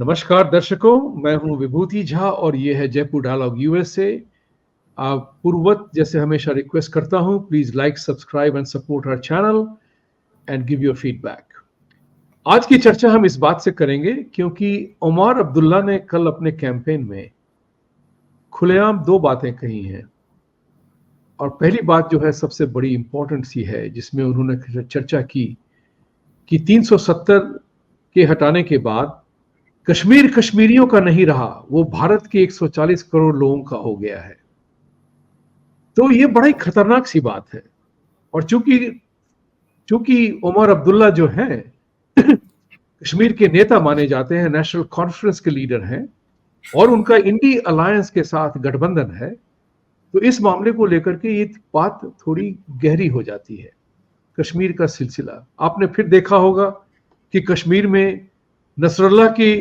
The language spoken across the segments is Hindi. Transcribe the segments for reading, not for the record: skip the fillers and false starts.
नमस्कार दर्शकों, मैं हूं विभूति झा और ये है जयपुर डायलॉग यूएसए। आप पूर्ववत जैसे हमेशा रिक्वेस्ट करता हूं, please like, subscribe and support our channel and give your feedback. आज की चर्चा हम इस बात से करेंगे क्योंकि उमर अब्दुल्ला ने कल अपने कैंपेन में खुलेआम दो बातें कही हैं। और पहली बात जो है सबसे बड़ी इंपॉर्टेंट सी है, जिसमें उन्होंने चर्चा की कि 370 के हटाने के बाद कश्मीर कश्मीरियों का नहीं रहा, वो भारत के 140 करोड़ लोगों का हो गया है। तो ये बड़ा ही खतरनाक सी बात है। और चूंकि उमर अब्दुल्ला जो है कश्मीर के नेता माने जाते हैं, नेशनल कॉन्फ्रेंस के लीडर हैं और उनका इंडी अलायंस के साथ गठबंधन है, तो इस मामले को लेकर के ये बात थोड़ी गहरी हो जाती है। कश्मीर का सिलसिला आपने फिर देखा होगा कि कश्मीर में नसरुल्लाह की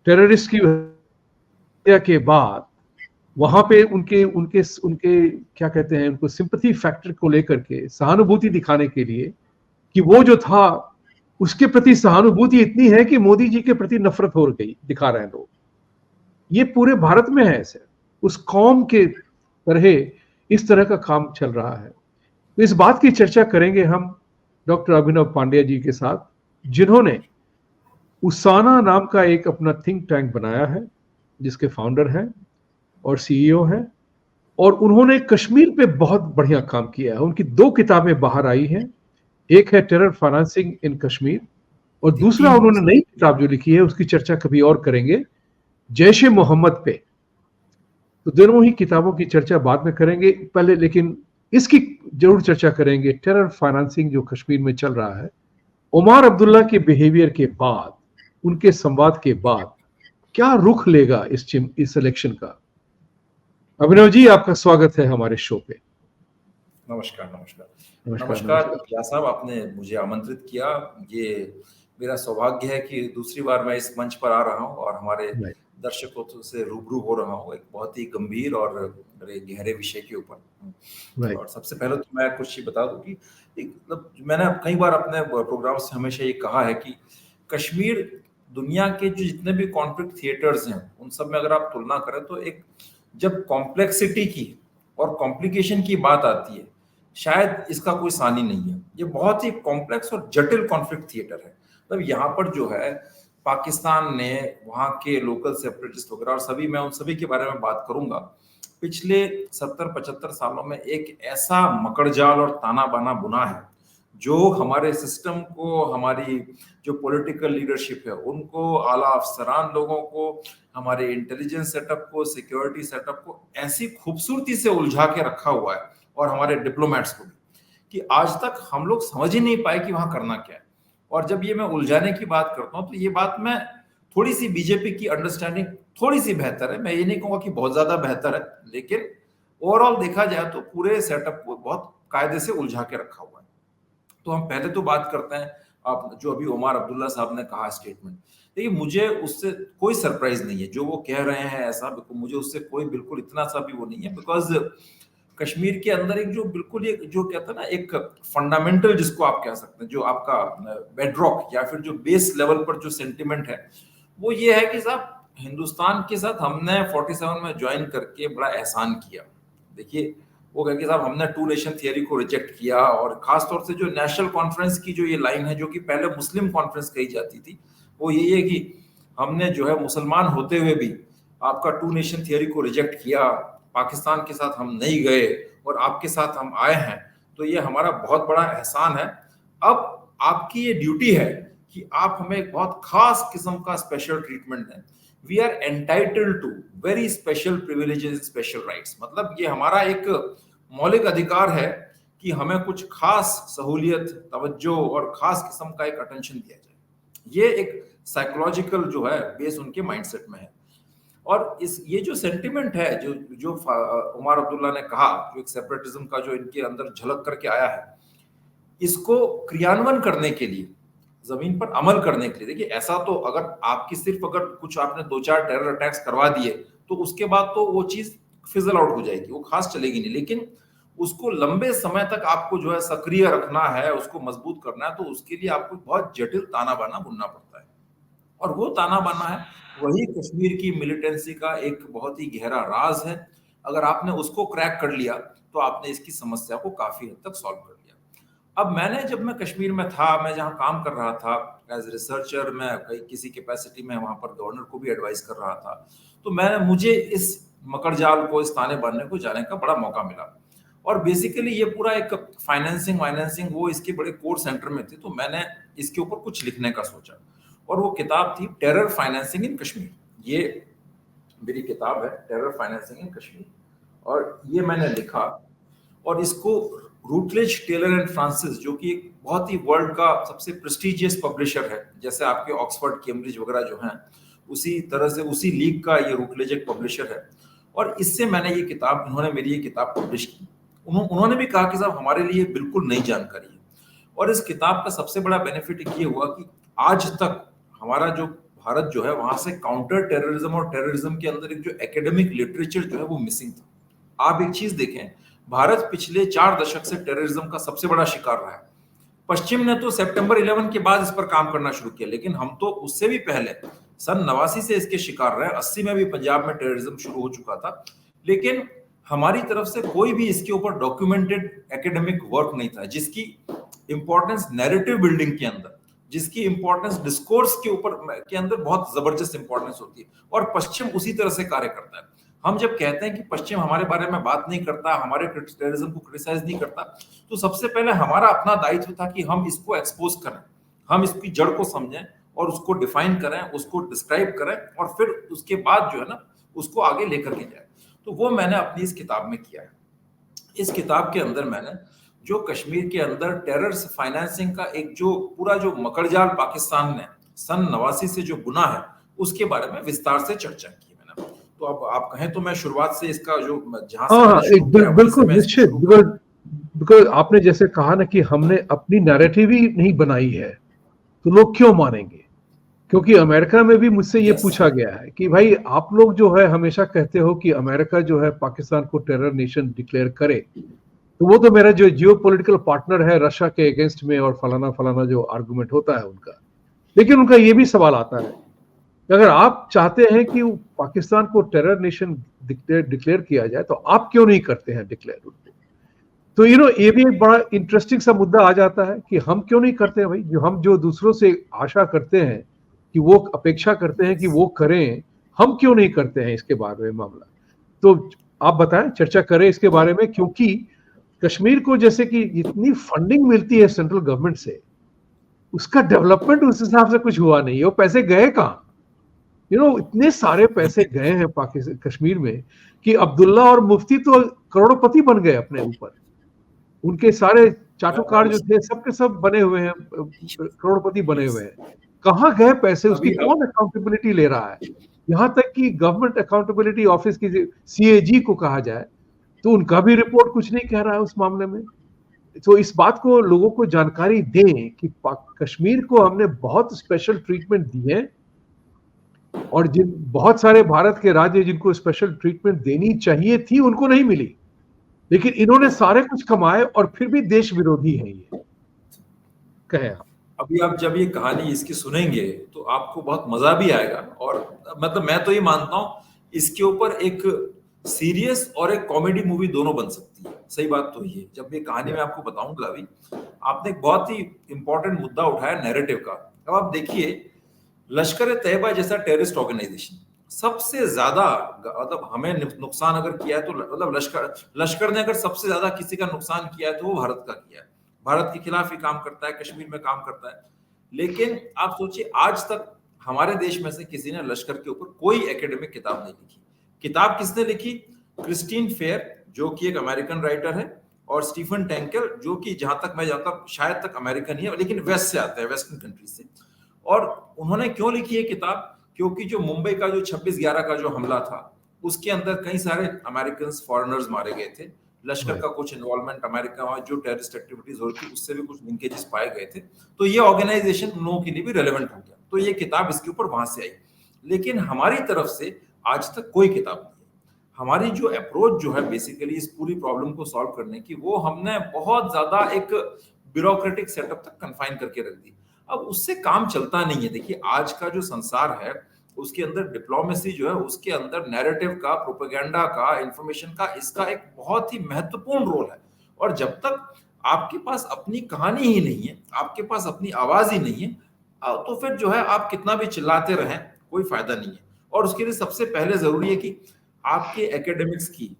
टेररिस्ट की हत्या के बाद वहां पे उनके उनके उनके क्या कहते हैं, उनको सिंपैथी फैक्टर को लेकर के सहानुभूति दिखाने के लिए कि वो जो था उसके प्रति सहानुभूति इतनी है कि मोदी जी के प्रति नफरत हो गई, दिखा रहे हैं लोग। ये पूरे भारत में है ऐसे, उस कौम के तरह इस तरह का काम चल रहा है। तो इस बात की चर्चा करेंगे हम डॉक्टर अभिनव पांड्या जी के साथ, जिन्होंने उसाना नाम का एक अपना थिंक टैंक बनाया है, जिसके फाउंडर हैं और सीईओ हैं, और उन्होंने कश्मीर पे बहुत बढ़िया काम किया है। उनकी दो किताबें बाहर आई हैं, एक है टेरर फाइनेंसिंग इन कश्मीर और दूसरा उन्होंने नई किताब जो लिखी है उसकी चर्चा कभी और करेंगे, जैश ए मोहम्मद पे। तो दोनों ही किताबों की चर्चा बाद में करेंगे, पहले लेकिन इसकी जरूर चर्चा करेंगे टेरर फाइनेंसिंग जो कश्मीर में चल रहा है, उमर अब्दुल्ला के बिहेवियर के बाद, उनके संवाद के बाद क्या रुख लेगा इस इलेक्शन का। अभिनव जी, आपका स्वागत है हमारे शो पे। नमस्कार नमस्कार नमस्कार या साहब, आपने मुझे आमंत्रित किया। ये मेरा सौभाग्य है कि दूसरी बार मैं इस मंच पर आ रहा हूँ और हमारे दर्शकों से रूबरू हो रहा हूँ एक बहुत ही गंभीर और गहरे विषय के ऊपर। और सबसे पहले तो मैं कुछ ही बता दूं कि मतलब मैंने कई बार अपने प्रोग्राम से हमेशा ये कहा है कि कश्मीर दुनिया के जो जितने भी कॉन्फ्लिक्ट थिएटर्स हैं उन सब में अगर आप तुलना करें तो एक जब कॉम्प्लेक्सिटी की और कॉम्प्लिकेशन की बात आती है, शायद इसका कोई सानी नहीं है। ये बहुत ही कॉम्प्लेक्स और जटिल कॉन्फ्लिक्ट थिएटर है। मतलब यहाँ पर जो है पाकिस्तान ने वहाँ के लोकल सेपरेटिस्ट वगैरह और सभी, मैं उन सभी के बारे में बात करूंगा, पिछले 70-75 सालों में एक ऐसा मकड़जाल और ताना बाना बुना है जो हमारे सिस्टम को, हमारी जो पॉलिटिकल लीडरशिप है उनको, आला अफसरान लोगों को, हमारे इंटेलिजेंस सेटअप को, सिक्योरिटी सेटअप को ऐसी खूबसूरती से उलझा के रखा हुआ है, और हमारे डिप्लोमेट्स को भी, कि आज तक हम लोग समझ ही नहीं पाए कि वहां करना क्या है। और जब ये मैं उलझाने की बात करता हूँ तो ये बात मैं थोड़ी सी बीजेपी की अंडरस्टैंडिंग थोड़ी सी बेहतर है, मैं ये नहीं कहूंगा कि बहुत ज्यादा बेहतर है, लेकिन ओवरऑल देखा जाए तो पूरे सेटअप को बहुत कायदे से उलझा के रखा हुआ है। तो हम पहले तो बात करते हैं आप जो अभी उमर अब्दुल्ला साहब ने कहा स्टेटमेंट। देखिए, मुझे उससे कोई सरप्राइज नहीं है जो वो कह रहे हैं, ऐसा मुझे उससे कोई बिल्कुल इतना सा भी वो नहीं है, बिकॉज कश्मीर के अंदर एक जो बिल्कुल एक जो कहता है ना, एक फंडामेंटल जिसको आप कह सकते हैं, जो आपका बेडरॉक या फिर जो बेस लेवल पर जो सेंटिमेंट है, वो ये है कि साहब हिंदुस्तान के साथ हमने 47 में ज्वाइन करके बड़ा एहसान किया। देखिए, वो कह के साहब हमने टू नेशन थियरी को रिजेक्ट किया, और खासतौर से जो नेशनल कॉन्फ्रेंस की जो ये लाइन है, जो कि पहले मुस्लिम कॉन्फ्रेंस कही जाती थी, वो यही है कि हमने जो है मुसलमान होते हुए भी आपका टू नेशन थियरी को रिजेक्ट किया, पाकिस्तान के साथ हम नहीं गए और आपके साथ हम आए हैं, तो ये हमारा बहुत बड़ा एहसान है। अब आपकी ये ड्यूटी है कि आप हमें एक बहुत खास किस्म का स्पेशल ट्रीटमेंट दें। We are entitled to very special privileges, special rights. मतलब ये हमारा एक मौलिक अधिकार है कि हमें कुछ खास सहूलियत, तवज्जो और खास किस्म का एक अटेंशन दिया जाए। ये एक साइकोलॉजिकल जो है बेस उनके माइंडसेट में है। और ये जो सेंटिमेंट है जो उमर अब्दुल्ला ने कहा, जो एक सेपरेटिज्म का जो इनके अंदर झलक करके आया है, इसको क्रियान्वयन करने के लिए, जमीन पर अमल करने के लिए, देखिए ऐसा तो अगर आपकी सिर्फ अगर कुछ आपने 2-4 टेरर अटैक्स करवा दिए तो उसके बाद तो वो चीज फिजल आउट हो जाएगी, वो खास चलेगी नहीं। लेकिन उसको लंबे समय तक आपको जो है सक्रिय रखना है, उसको मजबूत करना है, तो उसके लिए आपको बहुत जटिल ताना बाना बुनना पड़ता है। और वो ताना बाना है, वही कश्मीर की मिलिटेंसी का एक बहुत ही गहरा राज है। अगर आपने उसको क्रैक कर लिया तो आपने इसकी समस्या को काफी हद तक सॉल्व कर लिया। अब जब मैं कश्मीर में था, मैं जहाँ काम कर रहा था एज रिसर्चर, मैं किसी कैपेसिटी में वहां पर गवर्नर को भी एडवाइस कर रहा था, तो मुझे इस मकड़जाल को, इस ताने बाने को जाने का बड़ा मौका मिला। और बेसिकली ये पूरा एक फाइनेंसिंग वो इसके बड़े कोर सेंटर में थे, तो मैंने इसके ऊपर कुछ लिखने का सोचा, और वो किताब थी टेरर फाइनेंसिंग इन कश्मीर। ये मेरी किताब है, टेरर फाइनेंसिंग इन कश्मीर, और ये मैंने लिखा। और इसको रूटलेज टेलर एंड फ्रांसिस, जो कि एक बहुत ही वर्ल्ड का सबसे प्रेस्टिजियस पब्लिशर है, जैसे आपके ऑक्सफोर्ड, कैम्ब्रिज वगैरह जो हैं, उसी तरह से उसी लीग का ये रूटलेज एक पब्लिशर है। और इससे इन्होंने मेरी ये किताब पब्लिश की। उन्होंने भी कहा कि साहब हमारे लिए बिल्कुल नई जानकारी है। और इस किताब का सबसे बड़ा बेनिफिट ये हुआ कि आज तक हमारा जो भारत जो है, वहां से काउंटर टेररिज्म और टेररिज्म के अंदर एक जो एकेडमिक लिटरेचर जो है वो मिसिंग था। आप एक चीज देखें, भारत पिछले 4 दशक से टेररिज्म का सबसे बड़ा शिकार रहा है। पश्चिम ने तो सितंबर 11 के बाद इस पर काम करना शुरू किया, लेकिन हम तो उससे भी पहले सन 89 से इसके शिकार रहे। 80 में भी पंजाब में टेररिज्म शुरू हो चुका था, लेकिन हमारी तरफ से कोई भी इसके ऊपर डॉक्यूमेंटेड एकेडमिक वर्क नहीं था, जिसकी इंपॉर्टेंस नैरेटिव बिल्डिंग के अंदर, जिसकी इंपॉर्टेंस डिस्कोर्स के ऊपर के अंदर बहुत जबरदस्त इंपॉर्टेंस होती है। और पश्चिम उसी तरह से कार्य करता है। हम जब कहते हैं कि पश्चिम हमारे बारे में बात नहीं करता, हमारे टेररिज्म को क्रिटिसाइज नहीं करता, तो सबसे पहले हमारा अपना दायित्व था कि हम इसको एक्सपोज करें, हम इसकी जड़ को समझें और उसको डिफाइन करें, उसको डिस्क्राइब करें, और फिर उसके बाद जो है ना, उसको आगे लेकर के जाए। तो वो मैंने अपनी इस किताब में किया है। इस किताब के अंदर मैंने जो कश्मीर के अंदर टेरर फाइनेंसिंग का एक जो पूरा जो मकड़जाल पाकिस्तान ने सन 89 से जो बुना है, उसके बारे में विस्तार से चर्चा की मैंने। तो अब आप कहें तो मैं शुरुआत से इसका जो जहां से बिल्कुल निश्चित, बिकॉज आपने जैसे कहा ना कि हमने अपनी नैरेटिव ही नहीं बनाई है, तो लोग क्यों मानेंगे? क्योंकि अमेरिका में भी मुझसे ये पूछा गया है कि भाई आप लोग जो है हमेशा कहते हो कि अमेरिका जो है पाकिस्तान को टेरर नेशन डिक्लेयर करे, तो वो तो मेरा जो जियोपॉलिटिकल पार्टनर है रशिया के अगेंस्ट में और फलाना फलाना जो आर्गुमेंट होता है उनका। लेकिन उनका ये भी सवाल आता है कि अगर आप चाहते हैं कि पाकिस्तान को टेरर नेशन डिक्लेयर किया जाए, तो आप क्यों नहीं करते हैं डिक्लेयर उनको? तो ये भी एक बड़ा इंटरेस्टिंग सा मुद्दा आ जाता है कि हम क्यों नहीं करते हैं भाई, हम जो दूसरों से आशा करते हैं कि वो अपेक्षा करते हैं कि वो करें, हम क्यों नहीं करते हैं इसके बारे में मामला। तो आप बताएं, चर्चा करें इसके बारे में, क्योंकि कश्मीर को जैसे कि इतनी फंडिंग मिलती है सेंट्रल गवर्नमेंट से, उसका डेवलपमेंट उस हिसाब से कुछ हुआ नहीं है। वो पैसे गए कहाँ? इतने सारे पैसे गए हैं पाकिस्तान कश्मीर में कि अब्दुल्ला और मुफ्ती तो करोड़पति बन गए अपने ऊपर। उनके सारे चाटुकार जो थे सबके सब बने हुए हैं, करोड़पति बने हुए हैं। कहाँ गए पैसे? उसकी कौन अकाउंटेबिलिटी ले रहा है? यहाँ तक कि गवर्नमेंट अकाउंटेबिलिटी ऑफिस की CAG को कहा जाए तो उनका भी रिपोर्ट कुछ नहीं कह रहा है उस मामले में। तो इस बात को लोगों को जानकारी दें कि कश्मीर को हमने बहुत स्पेशल ट्रीटमेंट दी है, और जिन बहुत सारे भारत के राज्य जिनको स्पेशल ट्रीटमेंट देनी चाहिए थी उनको नहीं मिली, लेकिन इन्होंने सारे कुछ कमाए और फिर भी देश विरोधी है ये। कहें आप। अभी आप जब ये कहानी इसकी सुनेंगे तो आपको बहुत मजा भी आएगा, और मतलब मैं तो ये मानता हूं इसके ऊपर एक सीरियस और एक कॉमेडी मूवी दोनों बन सकती है। सही बात तो ये, जब ये कहानी मैं आपको बताऊंगा, अभी आपने एक बहुत ही इंपॉर्टेंट मुद्दा उठाया नैरेटिव का। अब आप देखिए, लश्कर तैयबा जैसा टेररिस्ट ऑर्गेनाइजेशन सबसे ज्यादा, मतलब हमें नुकसान अगर किया है तो मतलब लश्कर ने अगर सबसे ज्यादा किसी का नुकसान किया है तो वो भारत का किया है। भारत के खिलाफ ही काम करता है, कश्मीर में काम करता है। लेकिन आप सोचिए, आज तक हमारे देश में से किसी ने लश्कर के ऊपर कोई एकेडमिक किताब नहीं लिखी। किताब किसने लिखी? क्रिस्टीन फेयर, जो कि एक अमेरिकन राइटर है, और स्टीफन टैंकर, जो कि जहां तक मैं जानता हूं शायद तक अमेरिकन ही है, लेकिन वेस्ट से आता है, वेस्टर्न कंट्री से। और उन्होंने क्यों लिखी है किताब? क्योंकि जो मुंबई का जो 26/11 का जो हमला था, उसके अंदर कई सारे अमेरिकन फॉरेनर्स मारे गए थे। लश्कर का कुछ इन्वॉल्वमेंट अमेरिका में जो टेररिस्ट एक्टिविटीज हो रही थी उससे भी कुछ लिंकेजेस पाए गए थे। तो ये ऑर्गेनाइजेशन उन लोगों के लिए भी रेलेवेंट हो गया, तो ये किताब इसके ऊपर वहां से आई। लेकिन हमारी तरफ से आज तक कोई किताब नहीं है। हमारी जो अप्रोच जो है बेसिकली इस पूरी प्रॉब्लम को सॉल्व करने की, वो हमने बहुत ज्यादा एक ब्यूरोक्रेटिक सेटअप तक कन्फाइन करके रख दी। अब उससे काम चलता नहीं है। देखिए आज का जो संसार है उसके अंदर डिप्लोमेसी जो है, उसके अंदर नैरेटिव का, प्रोपेगेंडा का, इंफॉर्मेशन का, इसका एक बहुत ही महत्वपूर्ण रोल है। और जब तक आपके पास अपनी कहानी ही नहीं है, आपके पास अपनी आवाज ही नहीं है, तो फिर जो है आप कितना भी चिल्लाते रहें कोई फायदा नहीं है। और उसके लिए सबसे पहले जरूरी है कि आपके एकेडमिक्स की,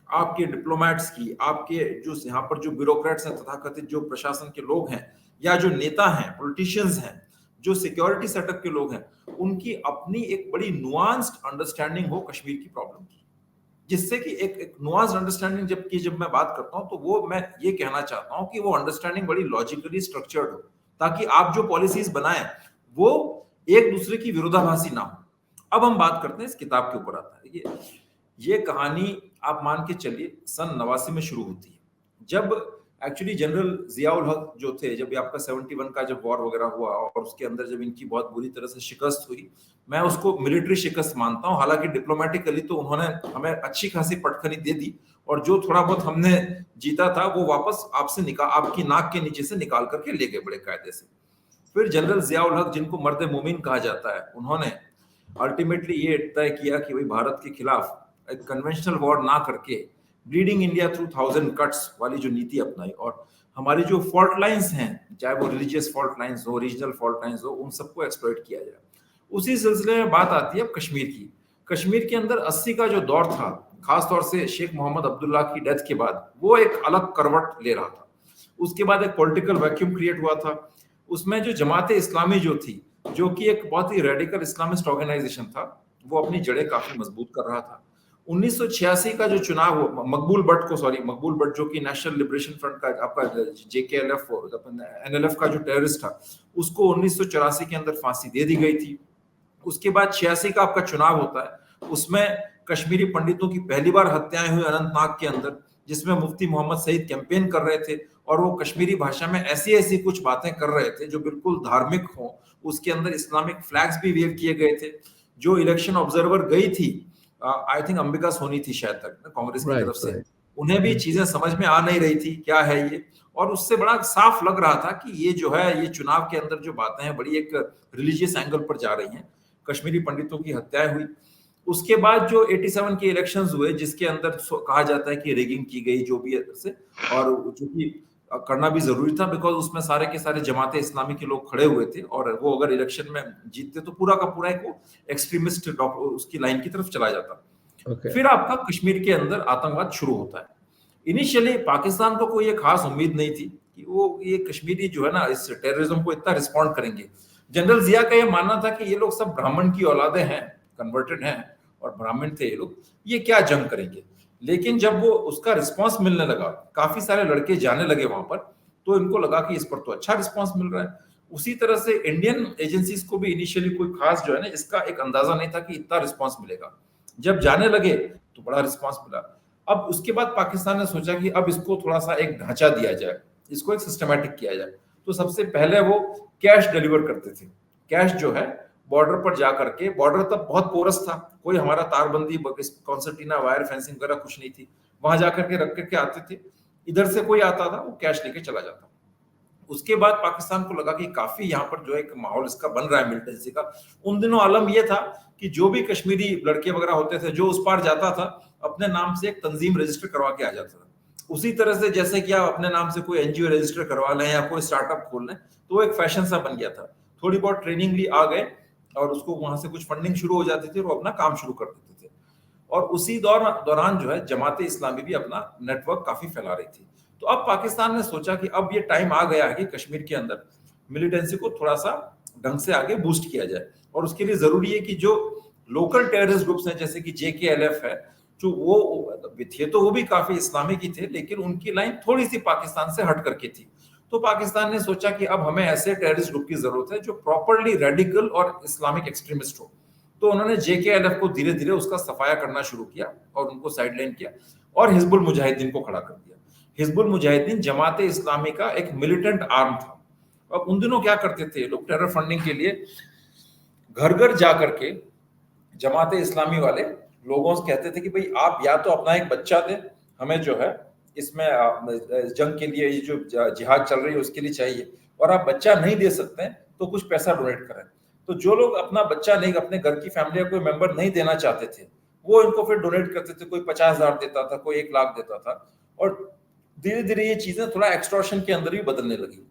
आपके डिप्लोमेट्स की, आपके जो यहाँ पर जो ब्यूरोक्रेट्स हैं, तथाकथित जो प्रशासन के लोग हैं, या जो नेता हैं, पॉलिटिशियंस हैं, जो सिक्योरिटी सेटअप के लोग हैं, उनकी अपनी एक बड़ी नुआंस्ड अंडरस्टैंडिंग हो कश्मीर की प्रॉब्लम की, जिससे कि एक नुआंस्ड अंडरस्टैंडिंग जब मैं बात करता हूं तो वो मैं ये कहना चाहता हूं कि वो अंडरस्टैंडिंग बड़ी लॉजिकली स्ट्रक्चर्ड हो, ताकि आप जो पॉलिसीज बनाएं वो एक दूसरे की विरोधाभासी ना हो। अब हम बात करते हैं इस किताब के ऊपर आता है। ये कहानी आप मान के चलिए सन 89 में शुरू होती है, जब एक्चुअली जनरल जियाउल हक जो थे, जब आपका 71 का जब वॉर वगैरह हुआ और उसके अंदर जब इनकी बहुत बुरी तरह से शिकस्त हुई, मैं उसको मिलिट्री शिकस्त मानता हूं। हालांकि डिप्लोमेटिकली तो उन्होंने हमें अच्छी खासी पटखनी दे दी, और जो थोड़ा बहुत हमने जीता था वो वापस आपकी नाक के नीचे से निकाल करके ले गए बड़े कायदे से। फिर जनरल जियाउल हक, जिनको मर्द मोमिन कहा जाता है, उन्होंने अल्टीमेटली ये तय किया कि भाई भारत के खिलाफ एक कन्वेंशनल वॉर ना करके ब्लीडिंग इंडिया थ्रू 1000 कट्स वाली जो नीति अपनाई, और हमारी जो फॉल्ट लाइंस हैं, चाहे वो रिलीजियस फॉल्ट लाइंस हो, रीजनल फॉल्ट लाइंस हो, उन सबको एक्सप्लॉइट किया जाए। उसी सिलसिले में बात आती है अब कश्मीर की। कश्मीर के अंदर 80 का जो दौर था, खासतौर से शेख मोहम्मद अब्दुल्ला की डेथ के बाद, वो एक अलग करवट ले रहा था। उसके बाद एक पॉलिटिकल वैक्यूम क्रिएट हुआ था। उसमें जो जमात इस्लामी जो थी, जो कि एक बहुत ही रेडिकल इस्लामिस्ट ऑर्गेनाइजेशन था, वो अपनी जड़ें काफी मजबूत कर रहा था। 1986 का जो चुनाव, मकबूल भट्ट जो कि नेशनल लिबरेशन फ्रंट का आपका जेकेएलएफ एनएलएफ का जो टेररिस्ट था, उसको 1984 के अंदर फांसी दे दी गई थी। उसके बाद 86 का आपका चुनाव होता है, उसमें कश्मीरी पंडितों की पहली बार हत्याएं हुई अनंतनाग के अंदर, जिसमें मुफ्ती मोहम्मद सईद कैंपेन कर रहे थे, और वो कश्मीरी भाषा में ऐसी ऐसी कुछ बातें कर रहे थे जो बिल्कुल धार्मिक हों। उसके अंदर इस्लामिक फ्लैग्स भी वेव किए गए थे। जो इलेक्शन ऑब्जर्वर गई थी, आई थिंक अंबिका सोनी थी शायद तक, कांग्रेस की तरफ से, उन्हें भी चीजें समझ में आ नहीं रही थी क्या है ये, और उससे बड़ा साफ लग रहा था कि ये जो है, ये चुनाव के अंदर जो बातें हैं बड़ी एक रिलीजियस एंगल पर जा रही हैं। कश्मीरी पंडितों की हत्याएं हुई। उसके बाद जो 87 के इलेक्शंस हुए, जिसके अंदर कहा जाता है कि रेगिंग की गई जो भी है से, और जो कि करना भी जरूरी था, बिकॉज उसमें सारे के सारे जमाते इस्लामी के लोग खड़े हुए थे, और वो अगर इलेक्शन में जीतते तो पूरा का पूरा एक एक्सट्रीमिस्ट उसकी लाइन की तरफ चला जाता। फिर आपका कश्मीर के अंदर आतंकवाद शुरू होता है। इनिशियली पाकिस्तान को कोई खास उम्मीद नहीं थी कि वो ये कश्मीरी जो है ना, इस टेररिज्म को इतना रिस्पॉन्ड करेंगे। जनरल जिया का ये मानना था कि ये लोग सब ब्राह्मण की औलादे हैं, कन्वर्टेड हैं, और ब्राह्मण थे ये लोग, ये क्या जंग करेंगे। लेकिन जब वो उसका रिस्पांस मिलने लगा, काफी सारे लड़के जाने लगे वहां पर, तो इनको लगा कि इस पर तो अच्छा रिस्पांस मिल रहा है। उसी तरह से इंडियन एजेंसीज को भी इनिशियली कोई खास जो है ना, इसका एक अंदाजा नहीं था कि इतना रिस्पांस मिलेगा। जब जाने लगे तो बड़ा रिस्पांस मिला। अब उसके बाद पाकिस्तान ने सोचा कि अब इसको थोड़ा सा एक ढांचा दिया जाए, इसको एक सिस्टमैटिक किया जाए। तो सबसे पहले वो कैश डिलीवर करते थे। कैश जो है बॉर्डर पर जाकर के, बॉर्डर तब बहुत पोरस था, कोई हमारा तारबंदी कॉन्सर्टिना वायर फेंसिंग वगैरह कुछ नहीं थी, वहां जाकर के रख करके आते थे। इधर से कोई आता था, वो कैश लेके चला जाता। उसके बाद पाकिस्तान को लगा कि काफी यहाँ पर जो एक माहौल इसका बन रहा है मिलिटेंसी का। उन दिनों आलम यह था कि जो भी कश्मीरी लड़के वगैरह होते थे, जो उस पार जाता था, अपने नाम से एक तंजीम रजिस्टर करवा के आ जाता था। उसी तरह से जैसे कि आप अपने नाम से कोई एनजीओ रजिस्टर करवा लें या कोई स्टार्टअप खोल लें, तो वो एक फैशन सा बन गया था। थोड़ी बहुत ट्रेनिंग ली, आ गए, और उसको वहां से कुछ फंडिंग शुरू हो जाती थी और वो अपना काम शुरू कर देते थे। और उसी दौरान जो है जमाते इस्लामी भी अपना नेटवर्क काफी फैला रही थी। तो अब पाकिस्तान ने सोचा कि अब ये टाइम आ गया है कि कश्मीर के अंदर मिलिटेंसी को थोड़ा सा ढंग से आगे बूस्ट किया जाए, और उसके लिए जरूरी है कि जो लोकल टेररिस्ट ग्रुप्स हैं, जैसे कि जेकेएलएफ है, जो वो थे तो वो भी काफी इस्लामिक ही थे, लेकिन उनकी लाइन थोड़ी सी पाकिस्तान से हट करके थी। तो पाकिस्तान ने सोचा कि अब हमें ऐसे टेररिस्ट ग्रुप की जरूरत है जो प्रॉपरली रेडिकल और इस्लामिक एक्सट्रीमिस्ट हो। तो उन्होंने जेकेएलएफ को धीरे धीरे उसका सफाया करना शुरू किया और उनको साइडलाइन किया, और हिजबुल मुजाहिदीन को खड़ा कर दिया। हिजबुल मुजाहिदीन जमाते इस्लामी का एक मिलिटेंट आर्म था। अब उन दिनों क्या करते थे लोग, टेरर फंडिंग के लिए घर घर जाकर के जमाते इस्लामी वाले लोगों से कहते थे कि भाई आप या तो अपना एक बच्चा दे, हमें जो है इसमें जंग के लिए जो जिहाद चल रही है उसके लिए चाहिए, और आप बच्चा नहीं दे सकते हैं तो कुछ पैसा डोनेट करें। तो जो लोग अपना बच्चा नहीं, अपने घर की फैमिली या कोई मेंबर नहीं देना चाहते थे, वो इनको फिर डोनेट करते थे। कोई 50,000 देता था, कोई 1 लाख देता था, और धीरे धीरे ये चीजें थोड़ा एक्सटॉर्शन के अंदर भी बदलने लगी।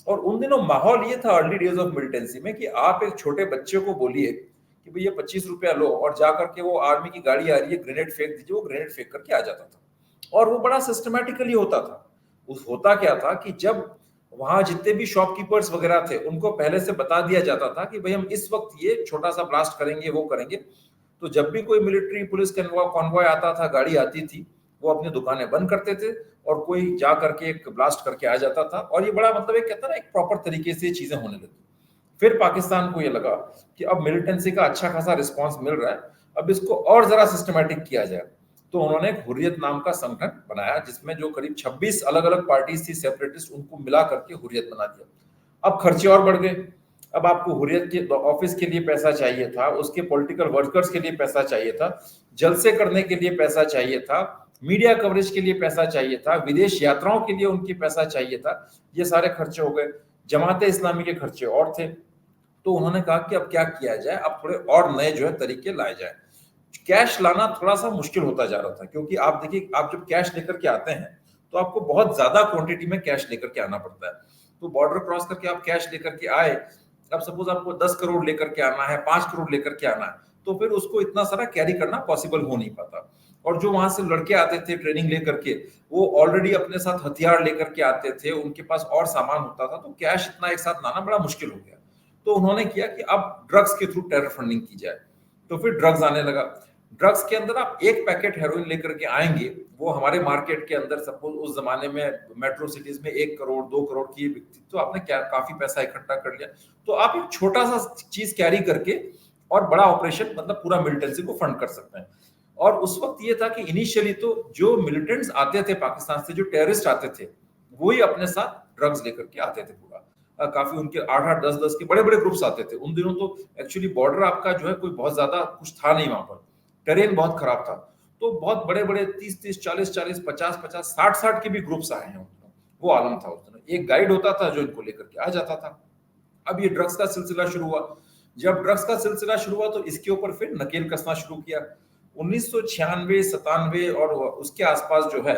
और उन दिनों माहौल ये था अर्ली डेज ऑफ मिलिटेंसी में कि आप एक छोटे बच्चे को बोलिए कि भैया 25 रुपया लो और जाकर के वो आर्मी की गाड़ी आ रही है, ग्रेनेड फेंक दीजिए, वो ग्रेनेड फेंक करके आ जाता था। और वो बड़ा सिस्टमैटिकली होता था। होता क्या था कि जब वहां जितने भी शॉपकीपर्स वगैरह थे उनको पहले से बता दिया जाता था कि भाई हम इस वक्त ये छोटा सा ब्लास्ट करेंगे, वो करेंगे। तो जब भी कोई मिलिट्री पुलिस कॉन्वॉय आता था, गाड़ी आती थी, वो अपनी दुकानें बंद करते थे और कोई जा करके एक ब्लास्ट करके आ जाता था। और ये बड़ा मतलब एक कहता ना, एक प्रॉपर तरीके से चीजें होने लगी। फिर पाकिस्तान को ये लगा कि अब मिलिटेंसी का अच्छा खासा रिस्पांस मिल रहा है, अब इसको और जरा सिस्टमैटिक किया जाए। तो उन्होंने हुर्रियत नाम का संगठन बनाया, जिसमें जो करीब 26 अलग अलग पार्टीज थी सेपरेटिस्ट, उनको मिला करके हुर्रियत बना दिया। अब खर्चे और बढ़ गए। अब आपको हुर्रियत के ऑफिस के लिए पैसा चाहिए था, उसके पॉलिटिकल वर्कर्स के लिए पैसा चाहिए था, जलसे करने के लिए पैसा चाहिए था, मीडिया कवरेज के लिए पैसा चाहिए था, विदेश यात्राओं के लिए उनकी पैसा चाहिए था। ये सारे खर्चे हो गए। जमाते इस्लामी के खर्चे और थे। तो उन्होंने कहा कि अब क्या किया जाए, अब थोड़े और नए जो है तरीके लाए जाए। कैश लाना थोड़ा सा मुश्किल होता जा रहा था, क्योंकि आप देखिए, आप जब कैश लेकर के आते हैं तो आपको बहुत ज्यादा क्वांटिटी में कैश लेकर के आना पड़ता है। तो बॉर्डर क्रॉस करके आप कैश लेकर के आए, अब सपोज आपको 10 करोड़ लेकर के आना है, 5 करोड़ लेकर के आना है, तो फिर उसको इतना सारा कैरी करना पॉसिबल हो नहीं पाता। और जो वहां से लड़के आते थे ट्रेनिंग लेकर के, वो ऑलरेडी अपने साथ हथियार लेकर के आते थे, उनके पास और सामान होता था, तो कैश इतना एक साथ लाना बड़ा मुश्किल हो गया। तो उन्होंने किया कि अब ड्रग्स के थ्रू टेरर फंडिंग की जाए। तो फिर ड्रग्स आने लगा। ड्रग्स के अंदर आप एक पैकेट हेरोइन लेकर के आएंगे, वो हमारे मार्केट के अंदर सपोज उस जमाने में मेट्रो सिटीज में 1 करोड़ 2 करोड़ की बिकती, तो आपने क्या काफी पैसा इकट्ठा कर लिया। तो आप एक छोटा सा चीज कैरी करके और बड़ा ऑपरेशन, मतलब पूरा मिलिटेंसी को फंड कर सकते हैं। और उस वक्त ये था कि इनिशियली तो जो मिलिटेंट्स आते थे पाकिस्तान से, जो टेररिस्ट आते थे, वही अपने साथ ड्रग्स लेकर के आते थे। पूरा काफी उनके 8-8 10-10 के बड़े बड़े ग्रुप्स आते थे। उन दिनों तो एक्चुअली बॉर्डर आपका जो है कोई बहुत ज्यादा कुछ था नहीं, वहां पर टेरेन बहुत खराब था। तो बहुत बड़े बड़े 30-30 40-40 50-50 60-60 के भी ग्रुप्स आए हैं। वो आलम था उस दिन। एक गाइड होता था जो इनको लेकर के आ जाता था। अब ये ड्रग्स का सिलसिला शुरू हुआ। जब ड्रग्स का सिलसिला शुरू हुआ तो इसके ऊपर फिर नकेल कसना शुरू किया। 1996-97 और उसके आसपास जो है,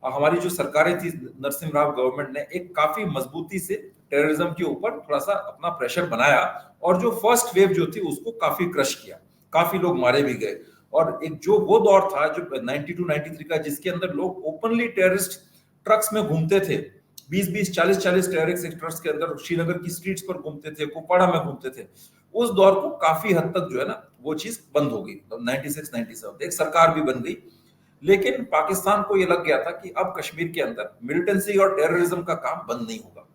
हमारी जो सरकारें थी, नरसिम्हा राव गवर्नमेंट ने एक काफी मजबूती से टेररिज्म के ऊपर थोड़ा सा अपना प्रेशर बनाया, और जो फर्स्ट वेव जो थी उसको काफी क्रश किया। काफी लोग मारे भी गए। और एक जो वो दौर था जो 92-93 का, जिसके अंदर लोग ओपनली टेररिस्ट ट्रक्स में घूमते थे, 20-20 40-40 टेररिस्ट ट्रक्स के अंदर श्रीनगर की स्ट्रीट्स पर घूमते थे, कुपवाड़ा में घूमते थे। उस दौर को काफी हद तक जो है ना, वो चीज बंद हो गई। 96-97 एक सरकार भी बन गई। लेकिन पाकिस्तान को ये लग गया था कि अब कश्मीर के अंदर मिलिटेंसी और टेररिज्म का काम बंद नहीं होगा।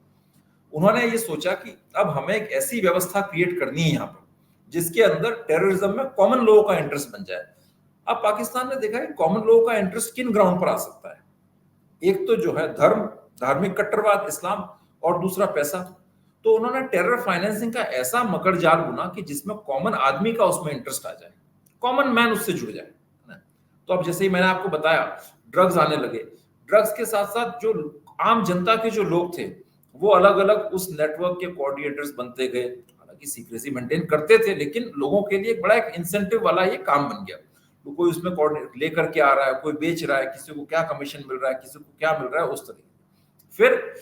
उन्होंने ये सोचा कि अब हमें एक ऐसी व्यवस्था क्रिएट करनी है यहाँ पर, जिसके अंदर टेररिज्म में कॉमन लोगों का इंटरेस्ट बन जाए। अब पाकिस्तान ने देखा है कॉमन लोगों का इंटरेस्ट किन ग्राउंड पर आ सकता है। एक तो जो है धर्म, धार्मिक कट्टरवाद, इस्लाम, और दूसरा पैसा। तो उन्होंने टेरर फाइनेंसिंग का ऐसा मकड़ जाल बुना कि जिसमें कॉमन आदमी का उसमें इंटरेस्ट आ जाए, कॉमन मैन उससे जुड़ जाए। तो अब जैसे ही मैंने आपको बताया, ड्रग्स आने लगे। ड्रग्स के साथ साथ जो आम जनता के जो लोग थे, वो अलग अलग उस नेटवर्क के कोऑर्डिनेटर्स बनते गए। हालांकि सीक्रेसी मेंटेन करते थे, लेकिन लोगों के लिए बड़ा एक इंसेंटिव वाला ये काम बन गया। तो कोई उसमें कोऑर्डिनेट लेकर के आ रहा है, कोई बेच रहा है, किसी को क्या कमीशन मिल रहा है, किसी को क्या मिल रहा है, उस तरीके। फिर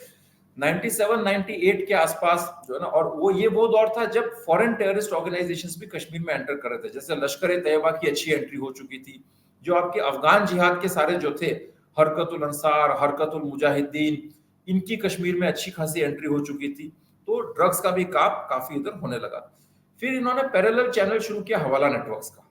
97-98 के आसपास जो है ना, और वो दौर था जब फॉरेन टेररिस्ट ऑर्गेनाइजेशंस भी कश्मीर में एंटर कर रहे थे। जैसे लश्कर ए तैयबा की अच्छी एंट्री हो चुकी थी। जो आपके अफगान जिहाद के सारे जो थे, हरकतुल अंसार, हरकतुल मुजाहिदीन, इनकी कश्मीर में अच्छी खासी एंट्री हो चुकी थी। तो ड्रग्स का भी काम काफी इधर होने लगा। फिर इन्होंने पैरेलल चैनल शुरू किया हवाला नेटवर्क्स का,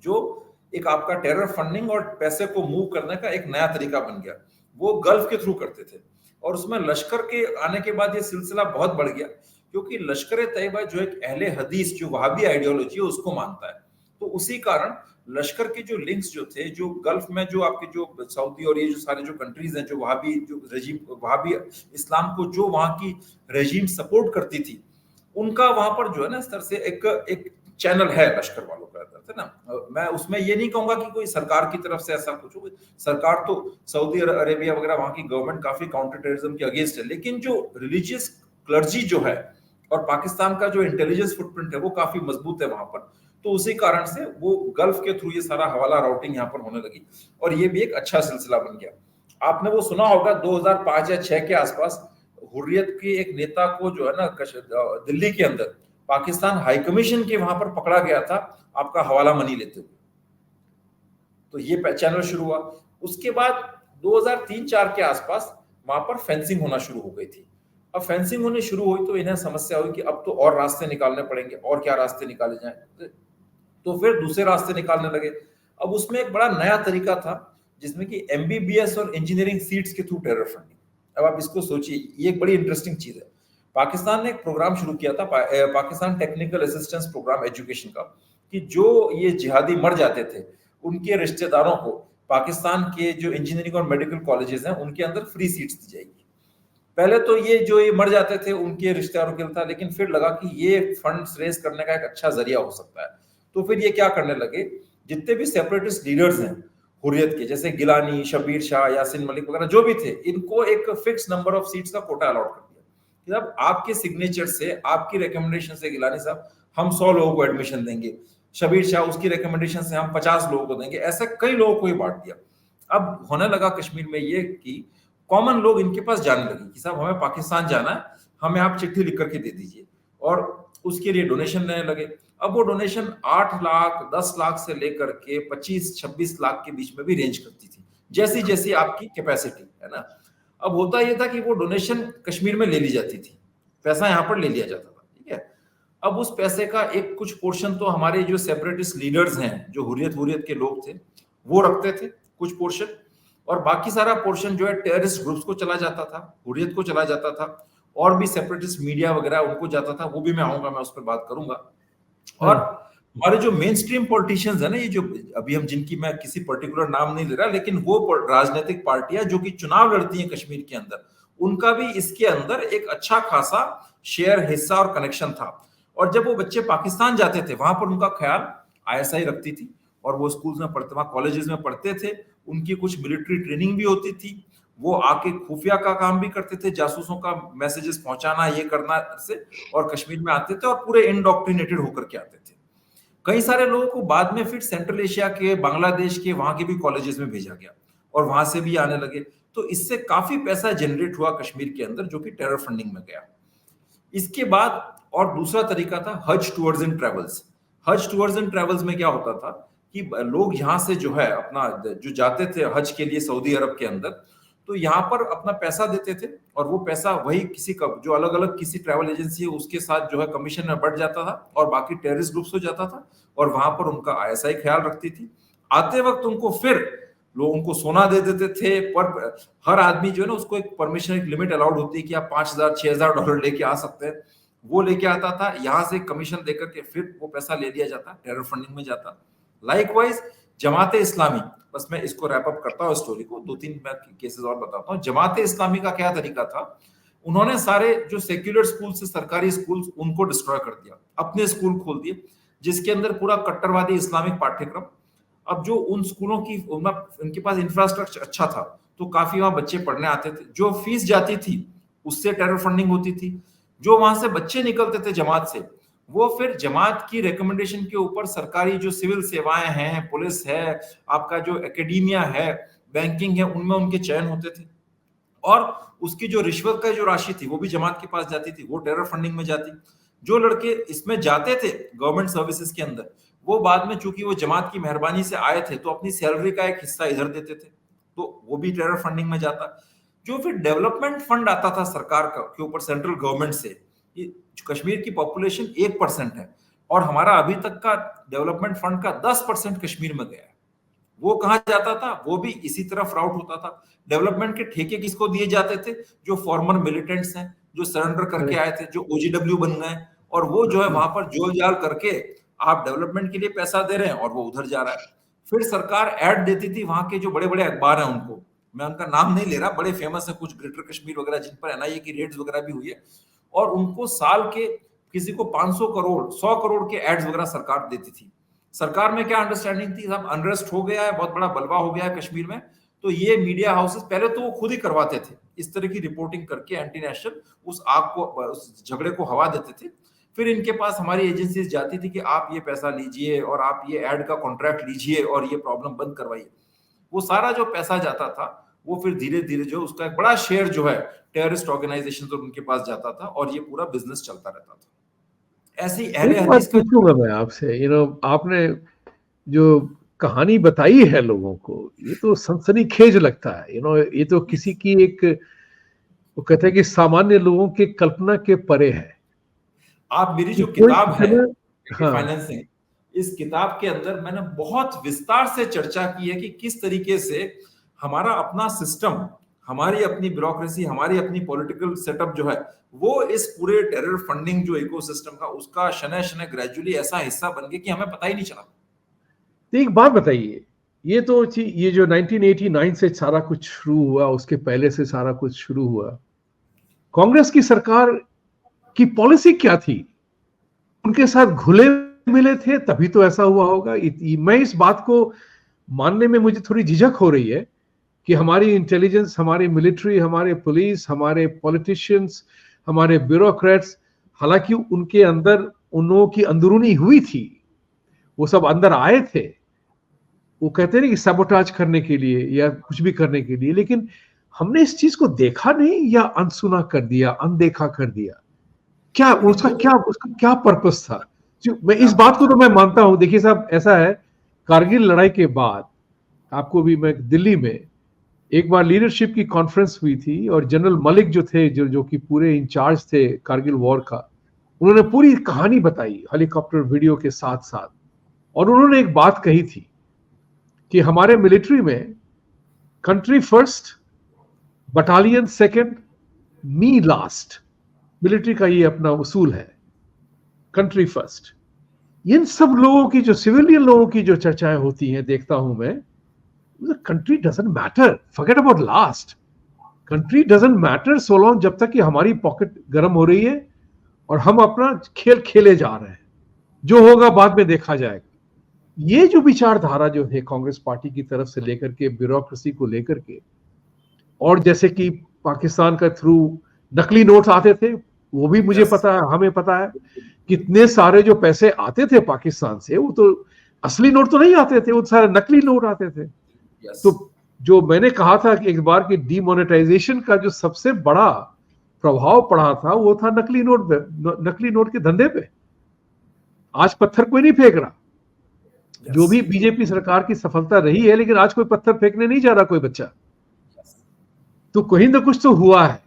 जो एक आपका टेरर फंडिंग और पैसे को मूव करने का एक नया तरीका बन गया। वो गल्फ के थ्रू करते थे, और उसमें लश्कर के आने के बाद ये सिलसिला बहुत बढ़ गया, क्योंकि लश्कर ए तैयबा जो एक अहले हदीस, जो वहाबी आइडियोलॉजी है, उसको मानता है। तो उसी कारण लश्कर के जो लिंक्स जो थे, जो गल्फ में जो आपके जो सऊदी और ये जो सारे जो कंट्रीज हैं, जो वहाबी जो रजीम, वहाबी इस्लाम को जो वहां की रजीम सपोर्ट करती थी, उनका वहां पर जो है ना, इस तरह से एक चैनल है लश्कर वालों का, है ना। मैं उसमें ये नहीं कहूंगा कि कोई सरकार की तरफ से ऐसा कुछ हो। सरकार तो सऊदी अरेबिया वगैरह, वहां की गवर्नमेंट काफी काउंटर टेररिज्म के अगेंस्ट है, लेकिन जो रिलीजियस क्लर्जी जो है और पाकिस्तान का जो इंटेलिजेंस फुटप्रिंट है वो काफी मजबूत है वहां पर, तो उसी कारण से वो गल्फ के थ्रू ये सारा हवाला राउटिंग यहाँ पर होने लगी और ये भी एक अच्छा सिलसिला बन गया। आपने वो सुना होगा 2005 या 6 के आसपास हुर्रियत के एक नेता को जो है ना दिल्ली के अंदर पाकिस्तान हाई कमीशन के वहां पर पकड़ा गया था आपका हवाला मनी लेते हुए, तो ये चैनल शुरू हुआ। उसके बाद 2003-4 के आसपास वहां पर फेंसिंग होना शुरू हो गई थी। अब फेंसिंग होनी शुरू हुई तो इन्हें समस्या हुई कि अब तो और रास्ते निकालने पड़ेंगे, और क्या रास्ते निकाले जाएं, तो फिर दूसरे रास्ते निकालने लगे। अब उसमें एक बड़ा नया तरीका था जिसमें कि एमबीबीएस और इंजीनियरिंग सीट्स के थ्रू टेरर फंडिंग। अब आप इसको सोचिए, ये एक बड़ी इंटरेस्टिंग चीज है। पाकिस्तान ने एक प्रोग्राम शुरू किया था, Pakistan technical assistance program education का, कि जो ये जिहादी मर जाते थे उनके रिश्तेदारों को पाकिस्तान के जो इंजीनियरिंग और मेडिकल कॉलेजेस हैं उनके अंदर फ्री सीट्स दी जाएगी। पहले तो ये मर जाते थे उनके रिश्तेदारों के लिए था, लेकिन फिर लगा कि ये फंड्स रेज करने का एक अच्छा जरिया हो सकता है, तो फिर ये क्या करने लगे, जितने भी सेपरेटिस्ट लीडर्स हैं हुर्रियत के, जैसे गिलानी, शबीर शाह, यासिन मलिक वगैरह जो भी थे, इनको एक फिक्स नंबर ऑफ सीट्स का कोटा अलॉट कर दिया कि अब आपके सिग्नेचर से, आपकी रिकमेंडेशन से गिलानी साहब हम 100 लोगों को एडमिशन देंगे, शबीर शाह उसकी रिकमेंडेशन से हम 50 लोगों को देंगे, ऐसे कई लोगों को ही बांट दिया। अब होने लगा कश्मीर में ये कि कॉमन लोग इनके पास जाने लगे कि साहब हमें पाकिस्तान जाना है, हमें आप चिट्ठी लिख करके दे दीजिए, और उसके लिए डोनेशन लेने लगे। अब वो डोनेशन 8 लाख 10 लाख से लेकर के 25-26 लाख के बीच में भी रेंज करती थी, जैसी जैसी आपकी कैपेसिटी है ना। अब होता यह था कि वो डोनेशन कश्मीर में ले ली जाती थी, पैसा यहाँ पर ले लिया जाता था, ठीक है। अब उस पैसे का एक कुछ पोर्शन तो हमारे जो सेपरेटिस्ट लीडर्स हैं, जो हुर्रियत के लोग थे, वो रखते थे कुछ पोर्शन, और बाकी सारा पोर्शन जो है टेररिस्ट ग्रुप्स को चला जाता था, हुर्रियत को चला जाता था, और भी सेपरेटिस्ट मीडिया वगैरह उनको जाता था, वो भी मैं आऊंगा, मैं उस पर बात करूंगा। और हमारे जो मेन स्ट्रीम पॉलिटिशियंस है ना, ये जो अभी हम जिनकी मैं किसी पर्टिकुलर नाम नहीं ले रहा, लेकिन वो राजनीतिक पार्टियां जो कि चुनाव लड़ती हैं कश्मीर के अंदर, उनका भी इसके अंदर एक अच्छा खासा शेयर, हिस्सा और कनेक्शन था। और जब वो बच्चे पाकिस्तान जाते थे, वहां पर उनका ख्याल आईएसआई रखती थी, और वो स्कूल्स में पढ़ते, वहां कॉलेजेस में पढ़ते थे, उनकी कुछ मिलिट्री ट्रेनिंग भी होती थी, वो आके खुफिया का काम भी करते थे, जासूसों का मैसेजेस पहुंचाना, ये करना से, और कश्मीर में आते थे और पूरे इंडोक्ट्रिनेटेड होकर के आते थे। कई सारे लोगों को बाद में फिर सेंट्रल एशिया के, बांग्लादेश के, वहां के भी कॉलेजेस में भेजा गया, और वहां से भी आने लगे, तो इससे काफी पैसा जनरेट हुआ कश्मीर के अंदर, जो कि टेरर फंडिंग में गया। इसके बाद और दूसरा तरीका था हज टूर्स एंड ट्रेवल्स। हज टूर्स एंड ट्रेवल्स में क्या होता था कि लोग यहाँ से जो है अपना जो जाते थे हज के लिए सऊदी अरब के अंदर, तो यहाँ पर अपना पैसा देते थे, और वो पैसा वही किसी का जो अलग अलग किसी ट्रैवल एजेंसी है उसके साथ जो है कमीशन में बढ़ जाता था, और बाकी टेररिस्ट ग्रुप्स हो जाता था, और वहां पर उनका आईएसआई ख्याल रखती थी। आते वक्त उनको फिर लोगों को सोना दे देते थे, पर हर आदमी जो है ना उसको एक परमिशन, एक लिमिट अलाउड होती है कि आप $5,000-6,000 लेके आ सकते हैं, वो लेके आता था, यहाँ से कमीशन देकर के फिर वो पैसा ले लिया जाता, टेरर फंडिंग में जाता। लाइकवाइज जमाते इस्लामी, बस मैं इसको रैप अप करता हूँ स्टोरी को, 2-3 मैं केसेस और बताता हूँ। जमाते इस्लामी का क्या तरीका था, उन्होंने सारे जो सेक्युलर स्कूल से सरकारी स्कूल उनको डिस्ट्रॉय कर दिया, अपने स्कूल खोल दिए जिसके अंदर पूरा कट्टरवादी इस्लामिक पाठ्यक्रम। अब जो उन स्कूलों की उनके पास इंफ्रास्ट्रक्चर अच्छा था, तो काफी वहां बच्चे पढ़ने आते थे, जो फीस जाती थी उससे टेरर फंडिंग होती थी। जो वहां से बच्चे निकलते थे जमात से, वो फिर जमात की रिकमेंडेशन के ऊपर सरकारी जो सिविल सेवाएं हैं, पुलिस है, आपका जो एकेडमिया है, बैंकिंग है, उनमें उनके चयन होते थे, और उसकी जो रिश्वत का जो राशि थी वो भी जमात के पास जाती थी, वो टेरर फंडिंग में जाती। जो लड़के इसमें जाते थे गवर्नमेंट सर्विसेज के अंदर, वो बाद में चूंकि वो जमात की मेहरबानी से आए थे, तो अपनी सैलरी का एक हिस्सा इधर देते थे, तो वो भी टेरर फंडिंग में जाता। जो फिर डेवलपमेंट फंड आता था सरकार के ऊपर सेंट्रल गवर्नमेंट से, कश्मीर की पॉपुलेशन 1% है, और हमारा अभी तक का डेवलपमेंट फंड का 10% कश्मीर में गया है, वो कहां जाता था, वो भी इसी तरफ राउट होता था। डेवलपमेंट के ठेके किसको दिए जाते थे, जो फॉर्मर मिलिटेंट्स हैं, जो सरेंडर करके आए थे, जो ओजीडब्ल्यू बन गए, और वो जो है वहां पर जोल जाल करके आप डेवलपमेंट के लिए पैसा दे रहे हैं और वो उधर जा रहा है। फिर सरकार ऐड देती थी, वहां के जो बड़े बड़े अखबार हैं उनको, मैं उनका नाम नहीं ले रहा, बड़े फेमस है कुछ, ग्रेटर कश्मीर वगैरह, जिन पर एनआईए की रेड्स वगैरह भी हुई है, और उनको साल के किसी को 500 करोड़ 100 करोड़ के एड्स वगैरह सरकार देती थी। सरकार में क्या अंडरस्टैंडिंग थी, सब अनरेस्ट हो गया है, बहुत बड़ा बलवा हो गया है कश्मीर में, तो ये मीडिया हाउसेस पहले तो वो खुद ही करवाते थे, इस तरह की रिपोर्टिंग करके एंटी नेशनल उस आग को, उस झगड़े को हवा देते थे। फिर इनके पास हमारी एजेंसीज जाती थी कि आप ये पैसा लीजिए और आप ये एड का कॉन्ट्रैक्ट लीजिए और ये प्रॉब्लम बंद करवाइए। वो सारा जो पैसा जाता था वो फिर धीरे धीरे जो उसका एक बड़ा शेयर जो है टेररिस्ट ऑर्गेनाइजेशन तो उनके पास जाता था और ये पूरा बिजनेस चलता रहता था। ऐसी अहले हदीस का पूछूंगा मैं आपसे, आपने जो कहानी बताई है लोगों को, ये तो सनसनीखेज लगता है। ये तो किसी की एक, वो कहते हैं कि सामान्य लोगों के कल्पना के परे है। आप मेरी जो किताब है हाँ, फाइनेंसिंग, इस किताब के अंदर मैंने बहुत विस्तार से चर्चा की है कि किस तरीके से हमारा अपना सिस्टम, हमारी अपनी ब्यूरोक्रेसी, हमारी अपनी पॉलिटिकल सेटअप जो है वो इस पूरे टेरर फंडिंग जो इकोसिस्टम का उसका शनय शनय ग्रेजुअली ऐसा हिस्सा बन गया कि हमें पता ही नहीं चला। तो एक बात बताइए, ये जो 1989 से सारा कुछ शुरू हुआ, उसके पहले से सारा कुछ शुरू हुआ, कांग्रेस की सरकार की पॉलिसी क्या थी? उनके साथ घुले मिले थे तभी तो ऐसा हुआ होगा। मैं इस बात को मानने में मुझे थोड़ी झिझक हो रही है कि हमारी इंटेलिजेंस, हमारी मिलिट्री, हमारे पुलिस, हमारे पॉलिटिशियंस, हमारे ब्यूरोक्रेट्स, हालांकि उनके अंदर उन लोगों की अंदरूनी हुई थी, वो सब अंदर आए थे, वो कहते हैं कि सबोटाज करने के लिए या कुछ भी करने के लिए, लेकिन हमने इस चीज को देखा नहीं या अनसुना कर दिया, अनदेखा कर दिया। उसका क्या पर्पस था? मैं इस बात को तो मैं मानता हूं। देखिए साहब, ऐसा है, कारगिल लड़ाई के बाद आपको भी, मैं दिल्ली में एक बार लीडरशिप की कॉन्फ्रेंस हुई थी और जनरल मलिक जो थे, जो कि पूरे इंचार्ज थे कारगिल वॉर का, उन्होंने पूरी कहानी बताई हेलीकॉप्टर वीडियो के साथ साथ। और उन्होंने एक बात कही थी कि हमारे मिलिट्री में कंट्री फर्स्ट, बटालियन सेकंड, मी लास्ट। मिलिट्री का ये अपना उसूल है, कंट्री फर्स्ट। इन सब लोगों की, जो सिविलियन लोगों की जो चर्चाएं होती हैं, देखता हूं मैं, country doesn't matter, forget about last. Country doesn't matter so long, जब तक कि हमारी पॉकेट गर्म हो रही है और हम अपना खेल खेले जा रहे हैं, जो होगा बाद में देखा जाएगा। ये जो विचारधारा जो है कांग्रेस पार्टी की तरफ से लेकर के, ब्यूरोक्रेसी को लेकर के, और जैसे कि पाकिस्तान का थ्रू नकली नोट्स आते थे, वो भी मुझे पता है, हमें पता है कितने सारे जो पैसे आते थे पाकिस्तान से, वो तो असली नोट तो नहीं आते थे, वो सारे नकली नोट आते थे। तो जो मैंने कहा था कि एक बार की डीमोनेटाइजेशन का जो सबसे बड़ा प्रभाव पड़ा था, वो था नकली नोट के धंधे पे। आज पत्थर कोई नहीं फेंक रहा। जो भी बीजेपी सरकार की सफलता रही है, लेकिन आज कोई पत्थर फेंकने नहीं जा रहा कोई बच्चा। तो कहीं ना कुछ तो हुआ है।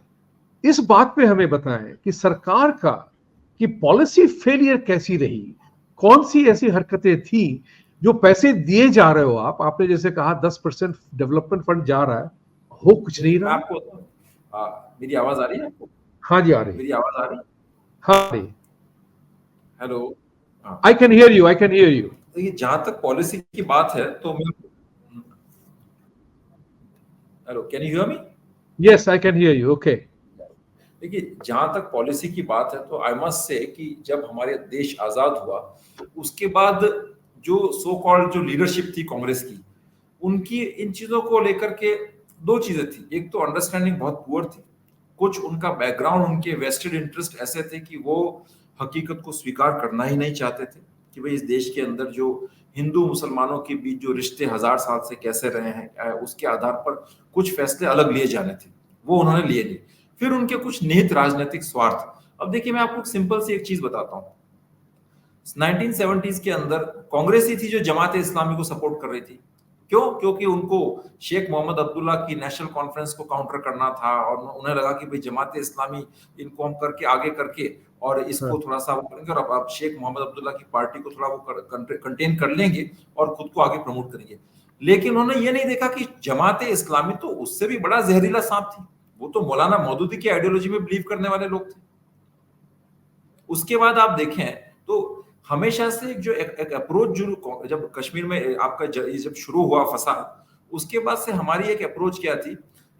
इस बात पे हमें बताएं कि सरकार की पॉलिसी फेलियर कैसी रही, कौन सी ऐसी हरकतें थी जो पैसे दिए जा रहे हो आपने जैसे कहा 10% डेवलपमेंट फंड जा रहा है, हो कुछ नहीं रहा। आपको मेरी आवाज आ रही है आपको? हाँ जी, आ रही है। मेरी आवाज आ रही है? हाँ जी, hello, I can hear you. देखिए, जहां तक पॉलिसी की बात है तो मैं, hello, can you hear me? Yes, I can hear you. Okay, देखिए, जहां तक पॉलिसी की बात है तो आई मस्ट से कि जब हमारे देश आजाद हुआ उसके बाद जो सो कॉल्ड जो लीडरशिप थी कांग्रेस की, उनकी इन चीजों को लेकर के दो चीजें थी। एक तो अंडरस्टैंडिंग बहुत पुअर थी, कुछ उनका बैकग्राउंड, उनके वेस्टेड इंटरेस्ट ऐसे थे कि वो हकीकत को स्वीकार करना ही नहीं चाहते थे कि भाई इस देश के अंदर जो हिंदू मुसलमानों के बीच जो रिश्ते 1000 साल से कैसे रहे हैं, उसके आधार पर कुछ फैसले अलग लिए जाने थे, वो उन्होंने लिए नहीं। फिर उनके कुछ निहित राजनीतिक स्वार्थ। अब देखिए, मैं आपको सिंपल सी एक चीज बताता हूँ। 1970s के अंदर कांग्रेस ही थी जो जमात इस्लामी को सपोर्ट कर रही थी। क्यों? क्योंकि उनको शेख मोहम्मद अब्दुल्ला की नेशनल कॉन्फ्रेंस को काउंटर करना था और उन्हें लगा कि भाई जमात इस्लामी इनको हम करके आगे करके और इसको थोड़ा सा वो करेंगे और अब शेख मोहम्मद अब्दुल्ला की पार्टी को थोड़ा वो कंटेन कर लेंगे और खुद को आगे प्रमोट करेंगे। लेकिन उन्होंने ये नहीं देखा कि जमात इस्लामी तो उससे भी बड़ा जहरीला सांप थी। वो तो मौलाना मौदूदी की आइडियोलॉजी में बिलीव करने वाले लोग थे। उसके बाद आप देखें तो हमेशा से जो एक अप्रोच जो जब कश्मीर में आपका जब शुरू हुआ फसाद, उसके बाद से हमारी एक अप्रोच क्या थी,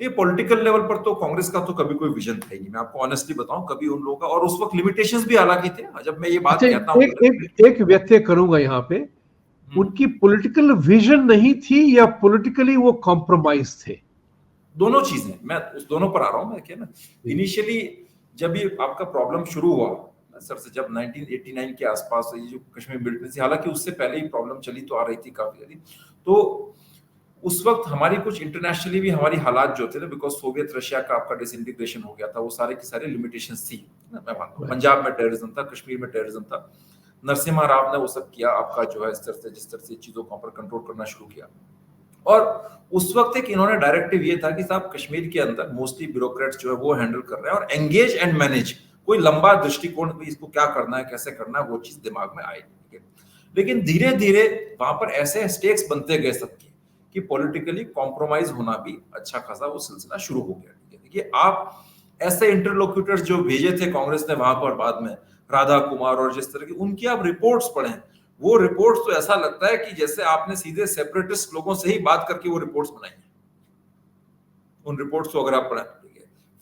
ये पॉलिटिकल लेवल पर तो कांग्रेस का तो कभी कोई विजन था ही नहीं। मैं आपको ऑनेस्टली बताऊं, कभी उन लोगों का, और उस वक्त लिमिटेशंस भी हालांकि थे। जब मैं ये बात कहता हूं, एक व्यक्ति करूंगा यहाँ पे, उनकी पॉलिटिकल विजन नहीं थी या पॉलिटिकली वो कॉम्प्रोमाइज थे? दोनों चीजें, मैं उस दोनों पर आ रहा हूं। मैं क्या ना, इनिशियली जब ये आपका प्रॉब्लम शुरू हुआ सर से, जब 1989 के आसपास ये जो कश्मीर मिलिटेंसी, हालांकि उससे पहले ही प्रॉब्लम चली तो आ रही थी काफी ज्यादा, तो उस वक्त हमारी कुछ इंटरनेशनली भी हमारी हालात जो थे ना, बिकॉज सोवियत रशिया का आपका डिसइंटीग्रेशन हो गया था, वो सारे की सारी लिमिटेशंस थी ना। मैं मानता हूं पंजाब में टेररिज्म था, कश्मीर में टेररिज्म था, नरसिम्हा राव ने वो सब किया आपका जो है, इस तरह से जिस तरह से चीजों को पर कंट्रोल करना शुरू किया। और उस वक्त एक इन्होंने डायरेक्टिव ये था कि साहब कश्मीर के अंदर मोस्टली ब्यूरोक्रेट्स जो है वो हैंडल कर रहे हैं, और एंगेज एंड मैनेज, कोई लंबा दृष्टिकोण भी इसको क्या करना है कैसे करना है वो चीज दिमाग में आई नहीं। लेकिन धीरे धीरे वहां पर ऐसे स्टेक्स बनते गए सबके कि पॉलिटिकली कॉम्प्रोमाइज होना भी अच्छा खासा वो सिलसिला शुरू हो गया। देखिए आप ऐसे इंटरलोक्यूटर्स जो भेजे थे कांग्रेस ने वहां पर बाद में, राधा कुमार और जिस तरह की, उनकी आप रिपोर्ट्स पढ़ें, वो रिपोर्ट्स तो ऐसा लगता है कि जैसे आपने सीधे सेपरेटिस्ट लोगों से ही बात करके वो रिपोर्ट्स बनाई है। उन रिपोर्ट्स को अगर आप पढ़ें,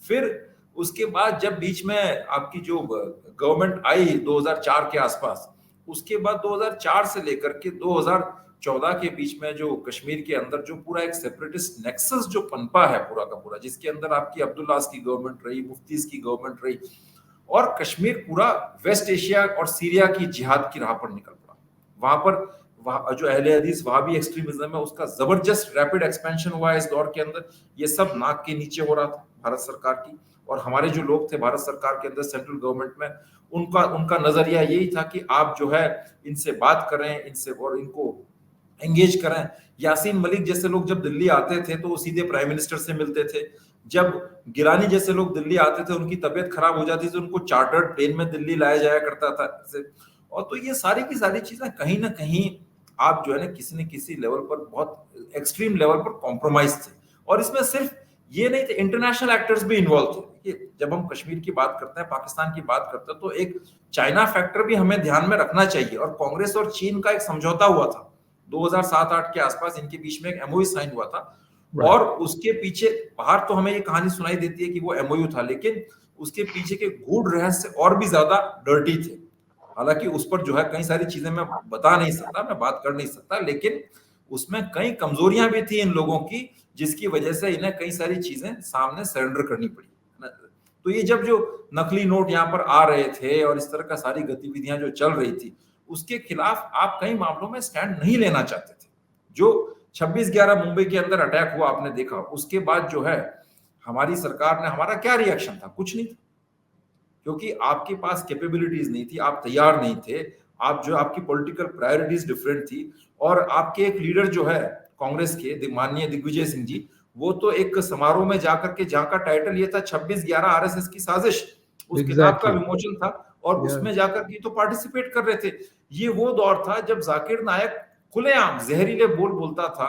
फिर उसके बाद जब बीच में आपकी जो गवर्नमेंट आई 2004 के आसपास, उसके बाद 2004 से लेकर के 2014 के बीच में जो कश्मीर के अंदर जो पूरा एक सेपरेटिस्ट नेक्सस जो पनपा है पूरा का पूरा, जिसके अंदर आपकी अब्दुल्लास की गवर्नमेंट रही, मुफ्तीज की गवर्नमेंट रही, और कश्मीर पूरा वेस्ट एशिया और सीरिया की जिहाद की राह पर निकल पड़ा। वहां पर जो अहले हदीस वहाबी एक्सट्रीमिज्म है उसका जबरदस्त रैपिड एक्सपेंशन हुआ है इस दौर के अंदर। ये सब नाक के नीचे हो रहा था भारत सरकार की, और हमारे जो लोग थे भारत सरकार के अंदर सेंट्रल गवर्नमेंट में, उनका नजरिया यही था कि आप जो है इनसे बात करें, इनसे और इनको एंगेज करें। यासीन मलिक जैसे लोग जब दिल्ली आते थे तो वो सीधे प्राइम मिनिस्टर से मिलते थे। जब गिलानी जैसे लोग दिल्ली आते थे, उनकी तबीयत खराब हो जाती थी, उनको चार्टर्ड प्लेन में दिल्ली लाया जाया करता था। और तो ये सारी की सारी चीजें कहीं ना कहीं आप जो है ना किसी न किसी लेवल पर बहुत एक्सट्रीम लेवल पर कॉम्प्रोमाइज थे। और इसमें सिर्फ ये नहीं थे, इंटरनेशनल एक्टर्स भी इन्वॉल्व थे। जब हम कश्मीर की बात करते हैं, पाकिस्तान की बात करते हैं, तो एक चाइना फैक्टर भी हमें ध्यान में रखना चाहिए। और कांग्रेस और चीन का एक समझौता हुआ था 2007-8 के आसपास, इनके बीच में एक एमओयू साइन हुआ था। और उसके पीछे बाहर तो हमें ये कहानी सुनाई देती है कि वो एमओयू था, लेकिन उसके पीछे के गूढ़ रहस्य और भी ज्यादा डर्टी थे। हालांकि उस पर जो है कई सारी चीजें मैं बता नहीं सकता, मैं बात कर नहीं सकता, लेकिन उसमें कई कमजोरियां भी थी इन लोगों की, जिसकी वजह से इन्हें कई सारी चीजें सामने सरेंडर करनी पड़ी। तो ये जब जो नकली नोट यहाँ पर आ रहे थे और इस तरह का सारी गतिविधियां जो चल रही थी, उसके खिलाफ आप कई मामलों में स्टैंड नहीं लेना चाहते थे। जो 26/11 मुंबई के अंदर अटैक हुआ आपने देखा, उसके बाद जो है हमारी सरकार ने, हमारा क्या रिएक्शन था? कुछ नहीं था, क्योंकि आपके पास कैपेबिलिटीज नहीं थी, आप तैयार नहीं थे, आप जो आपकी पॉलिटिकल प्रायोरिटीज डिफरेंट थी। और आपके एक लीडर जो है कांग्रेस के माननीय दिग्विजय सिंह जी, वो तो एक समारोह में जाकर के, जहां का टाइटल ये था 26/11 आरएसएस की साजिश, उस किताब का विमोचन था, और उसमें जाकर के तो पार्टिसिपेट कर रहे थे। ये वो दौर था जब जाकिर नायक खुलेआम जहरीले बोल बोलता था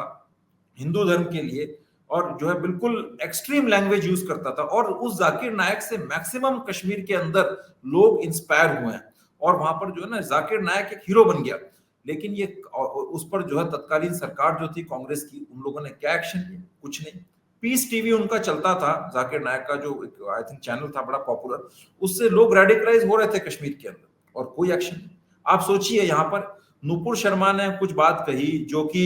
हिंदू धर्म के लिए, और जो है बिल्कुल एक्सट्रीम लैंग्वेज यूज करता था। और उस जाकिर नायक से मैक्सिमम कश्मीर के अंदर लोग इंस्पायर हुए हैं, और वहां पर जो है ना जाकिर नायक एक हीरो बन गया। लेकिन ये उस पर जो है तत्कालीन सरकार जो थी कांग्रेस की, उन लोगों ने क्या एक्शन लिया? कुछ नहीं। पीस टीवी उनका चलता था, जाकिर नायक का जो आई थिंक चैनल था बड़ा पॉपुलर, उससे लोग रेडिकलाइज हो रहे थे कश्मीर के अंदर, और कोई एक्शन नहीं। आप सोचिए यहाँ पर नुपुर शर्मा ने कुछ बात कही जो कि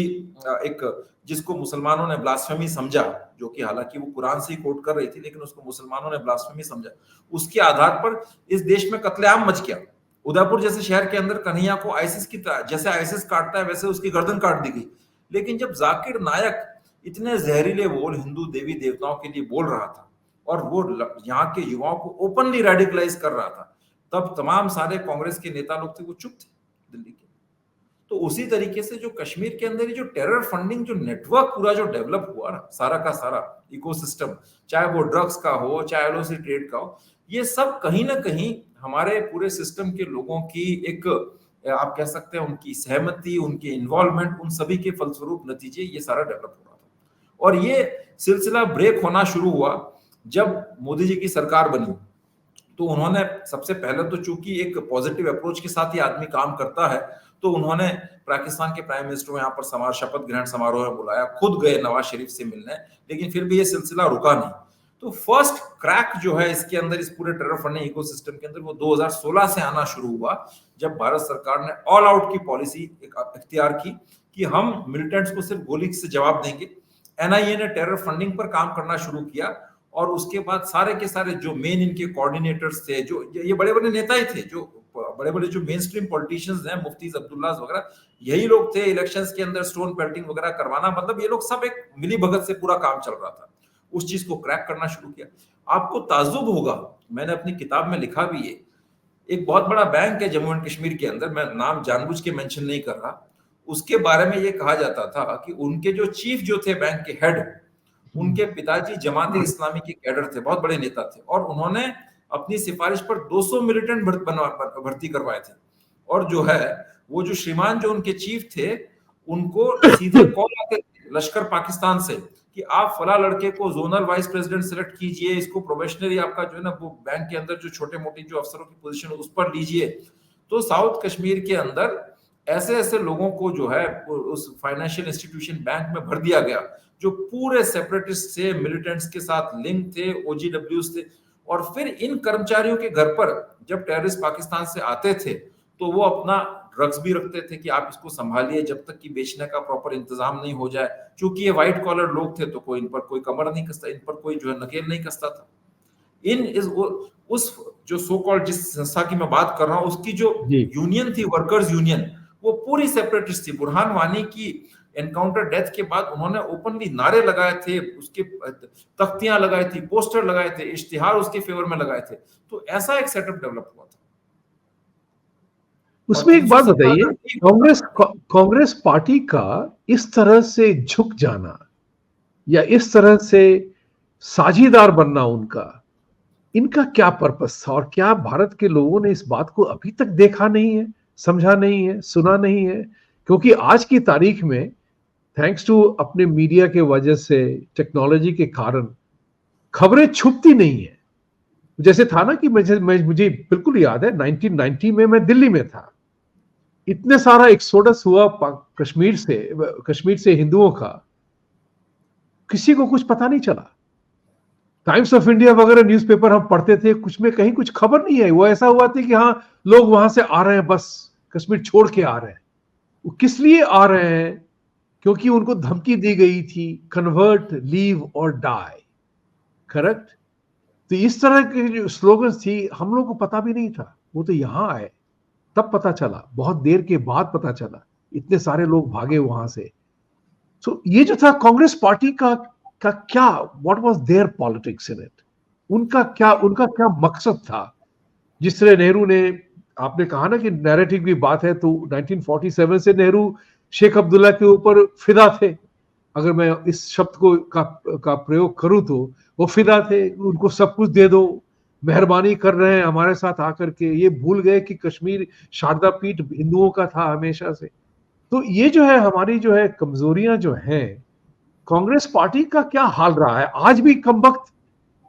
एक, जिसको मुसलमानों ने ब्लास्फेमी समझा, जो कि हालांकि वो कुरान से ही कोट कर रही थी, लेकिन उसको मुसलमानों ने ब्लास्फेमी समझा। उसके आधार पर इस देश में कत्लेआम मच गया। उदयपुर जैसे शहर के अंदर कन्हैया को आईसिस की, जैसे आईसिस काटता है वैसे उसकी गर्दन काट दी गई। लेकिन जब जाकिर नायक इतने जहरीले बोल हिंदू देवी देवताओं के लिए बोल रहा था, और वो यहाँ के युवाओं को ओपनली रेडिकलाइज कर रहा था, तब तमाम सारे कांग्रेस के नेता लोग थे वो चुप थे दिल्ली के। तो उसी तरीके से जो कश्मीर के अंदर जो टेरर फंडिंग जो नेटवर्क पूरा जो डेवलप हुआ ना, सारा का सारा इकोसिस्टम, चाहे वो ड्रग्स का हो, चाहे एलओसी ट्रेड का हो, ये सब कहीं ना कहीं हमारे पूरे सिस्टम के लोगों की एक, आप कह सकते हैं उनकी सहमति, उनके इन्वॉल्वमेंट, उन सभी के फलस्वरूप नतीजे ये सारा डेवलप हो रहा था। और ये सिलसिला ब्रेक होना शुरू हुआ जब मोदी जी की सरकार बनी। तो उन्होंने सबसे पहले तो, चूंकि एक पॉजिटिव अप्रोच के साथ ही आदमी काम करता है, तो उन्होंने पाकिस्तान के प्राइम मिनिस्टर को यहाँ पर शपथ ग्रहण समारोह में बुलाया, खुद गए नवाज शरीफ से मिलने, लेकिन फिर भी ये सिलसिला रुका नहीं। तो फर्स्ट क्रैक जो है इसके अंदर, इस पूरे टेरर फंडिंग इकोसिस्टम के अंदर, वो 2016 से आना शुरू हुआ, जब भारत सरकार ने ऑल आउट की पॉलिसी इख्तियार की कि हम मिलिटेंट्स को सिर्फ गोली से जवाब देंगे। एनआईए ने टेरर फंडिंग पर काम करना शुरू किया, और उसके बाद सारे के सारे जो मेन इनके कोऑर्डिनेटर्स थे, जो ये बड़े बड़े नेता ही थे, जो बड़े बड़े जो मेन स्ट्रीम पॉलिटिशियंस हैं, मुफ्तीज अब्दुल्ला वगैरह, यही लोग थे इलेक्शंस के अंदर स्टोन पेल्टिंग वगैरह करवाना। मतलब ये लोग सब एक मिली भगत से पूरा काम चल रहा था। उस चीज को क्रैक करना शुरू किया। आपको ताज्जुब होगा, मैंने अपनी किताब में लिखा भी है, एक बहुत बड़ा बैंक है जम्मू एंड कश्मीर के अंदर, मैं नाम जानबूझ के मेंशन नहीं कर रहा, उसके बारे में ये कहा जाता था कि उनके जो चीफ जो थे बैंक के हेड, उनके पिताजी जमात इस्लामी के कैडर थे, बहुत बड़े नेता थे, और उन्होंने अपनी सिफारिश पर 200 मिलिटेंट भर्ती करवाए थे। और जो है वो जो श्रीमान जो उनके चीफ थे, उनको सीधे कॉल आते थे लश्कर पाकिस्तान से कि आप फला लड़के को जोनल वाइस प्रेसिडेंट सेलेक्ट कीजिए, इसको प्रोबेशनरी आपका जो है ना वो बैंक के अंदर जो छोटे मोटी जो अफसरों की पोजीशन है उस पर लीजिए। तो साउथ कश्मीर के अंदर ऐसे ऐसे लोगों को जो है उस फाइनेंशियल इंस्टीट्यूशन बैंक में भर दिया गया, जो पूरे सेपरेटिस्ट थे, मिलिटेंट्स के साथ लिंक थे, ओजीडब्ल्यूज थे। और फिर इन कर्मचारियों के घर पर जब टेररिस्ट पाकिस्तान से आते थे, तो वो अपना ड्रग्स भी रखते थे कि आप इसको संभालिए जब तक कि बेचने का प्रॉपर इंतजाम नहीं हो जाए। क्योंकि ये व्हाइट कॉलर लोग थे, तो कोई इन पर कोई कमर नहीं कसता, इन पर कोई जो है नकेल नहीं कसता था। इन इस उस जो सो कॉल्ड जिस संस्था की मैं बात कर रहा हूं, उसकी जो यूनियन थी, वर्कर्स यूनियन, वो पूरी सेपरेटिस्ट थी। बुरहान वानी की एनकाउंटर डेथ के बाद उन्होंने ओपनली नारे लगाए थे, उसके तख्तियां लगाई थी, पोस्टर लगाए थे, इश्तिहार उसके फेवर में लगाए थे। तो ऐसा एक सेटअप डेवलप हुआ था। उसमें एक बात बताइए, कांग्रेस पार्टी का इस तरह से झुक जाना या इस तरह से साझीदार बनना, इनका क्या पर्पस था, और क्या भारत के लोगों ने इस बात को अभी तक देखा नहीं है, समझा नहीं है, सुना नहीं है? क्योंकि आज की तारीख में थैंक्स टू अपने मीडिया के वजह से, टेक्नोलॉजी के कारण खबरें छुपती नहीं है। जैसे था ना कि मुझे बिल्कुल याद है 1990 में मैं दिल्ली में था, इतने सारा एक्सोडस हुआ कश्मीर से हिंदुओं का, किसी को कुछ पता नहीं चला। टाइम्स ऑफ इंडिया वगैरह न्यूज़पेपर हम पढ़ते थे, कुछ में कहीं कुछ खबर नहीं है। वो ऐसा हुआ था कि हाँ, लोग वहां से आ रहे हैं, बस कश्मीर छोड़ के आ रहे हैं। वो किस लिए आ रहे हैं? क्योंकि उनको धमकी दी गई थी, कन्वर्ट, लीव और डाई, करेक्ट? तो इस तरह के जो स्लोगन्स थी, हम लोग को पता भी नहीं था। वो तो यहां आए तब पता चला, बहुत देर के बाद पता चला, इतने सारे लोग भागे वहां से। तो ये जो था कांग्रेस पार्टी का क्या, what was there politics in it? उनका क्या मकसद था? जिस तरह नेहरू ने, आपने कहा ना कि नैरेटिव की बात है, तो 1947 से नेहरू शेख अब्दुल्ला के ऊपर फिदा थे। अगर मैं इस शब्द का प्रयोग करूं तो वो फिदा थे, उनको सब कुछ दे दो, मेहरबानी कर रहे हैं हमारे साथ आकर के। ये भूल गए कि कश्मीर शारदा पीठ हिंदुओं का था हमेशा से। तो ये जो है हमारी जो है कमजोरियां जो हैं, कांग्रेस पार्टी का क्या हाल रहा है आज भी? कमबख्त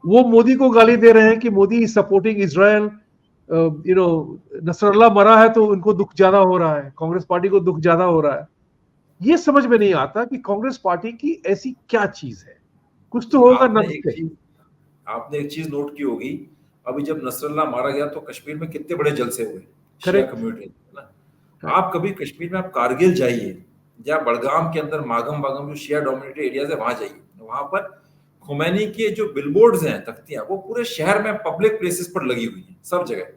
वो मोदी को गाली दे रहे हैं कि मोदी सपोर्टिंग इजराइल, नसरल्ला मरा है तो उनको दुख ज्यादा हो रहा है, कांग्रेस पार्टी को दुख ज्यादा हो रहा है। ये समझ में नहीं आता कि कांग्रेस पार्टी की ऐसी क्या चीज है। कुछ तो होगा ना। आपने एक चीज नोट की होगी, अभी जब नसरल्ला मारा गया तो कश्मीर में कितने बड़े जलसे हुए शिया कम्युनिटी ना। आप कभी कश्मीर में आप कारगिल जाइए या बड़गाम के अंदर मागम जो शिया डोमिनेटेड एरियाज है वहां जाइए, वहां पर खुमैनी के जो बिलबोर्ड्स हैं, तख्तियां, वो पूरे शहर में पब्लिक प्लेसेस पर लगी हुई है, सब जगह।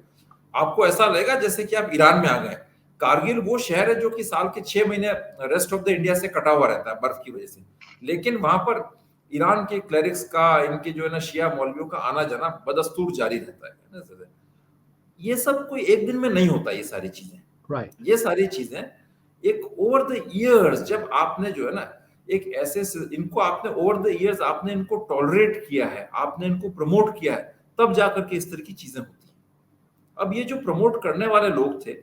आपको ऐसा लगेगा जैसे कि आप ईरान में आ गए। कारगिल वो शहर है जो कि साल के 6 महीने रेस्ट ऑफ द इंडिया से कटा हुआ रहता है बर्फ की वजह से, लेकिन वहां पर ईरान के क्लेरिक्स का, इनके जो है ना शिया मौलवियों का आना जाना बदस्तूर जारी रहता है। ये सब कोई एक दिन में नहीं होता, ये सारी चीजें, ये सारी चीजें एक ओवर द इयर्स, जब आपने जो है ना एक ऐसे इनको आपने ओवर द इयर्स आपने इनको टॉलरेट किया है, आपने इनको प्रमोट किया है, तब जाकर के इस तरह की चीजें होती हैं। अब ये जो प्रमोट करने वाले लोग थे,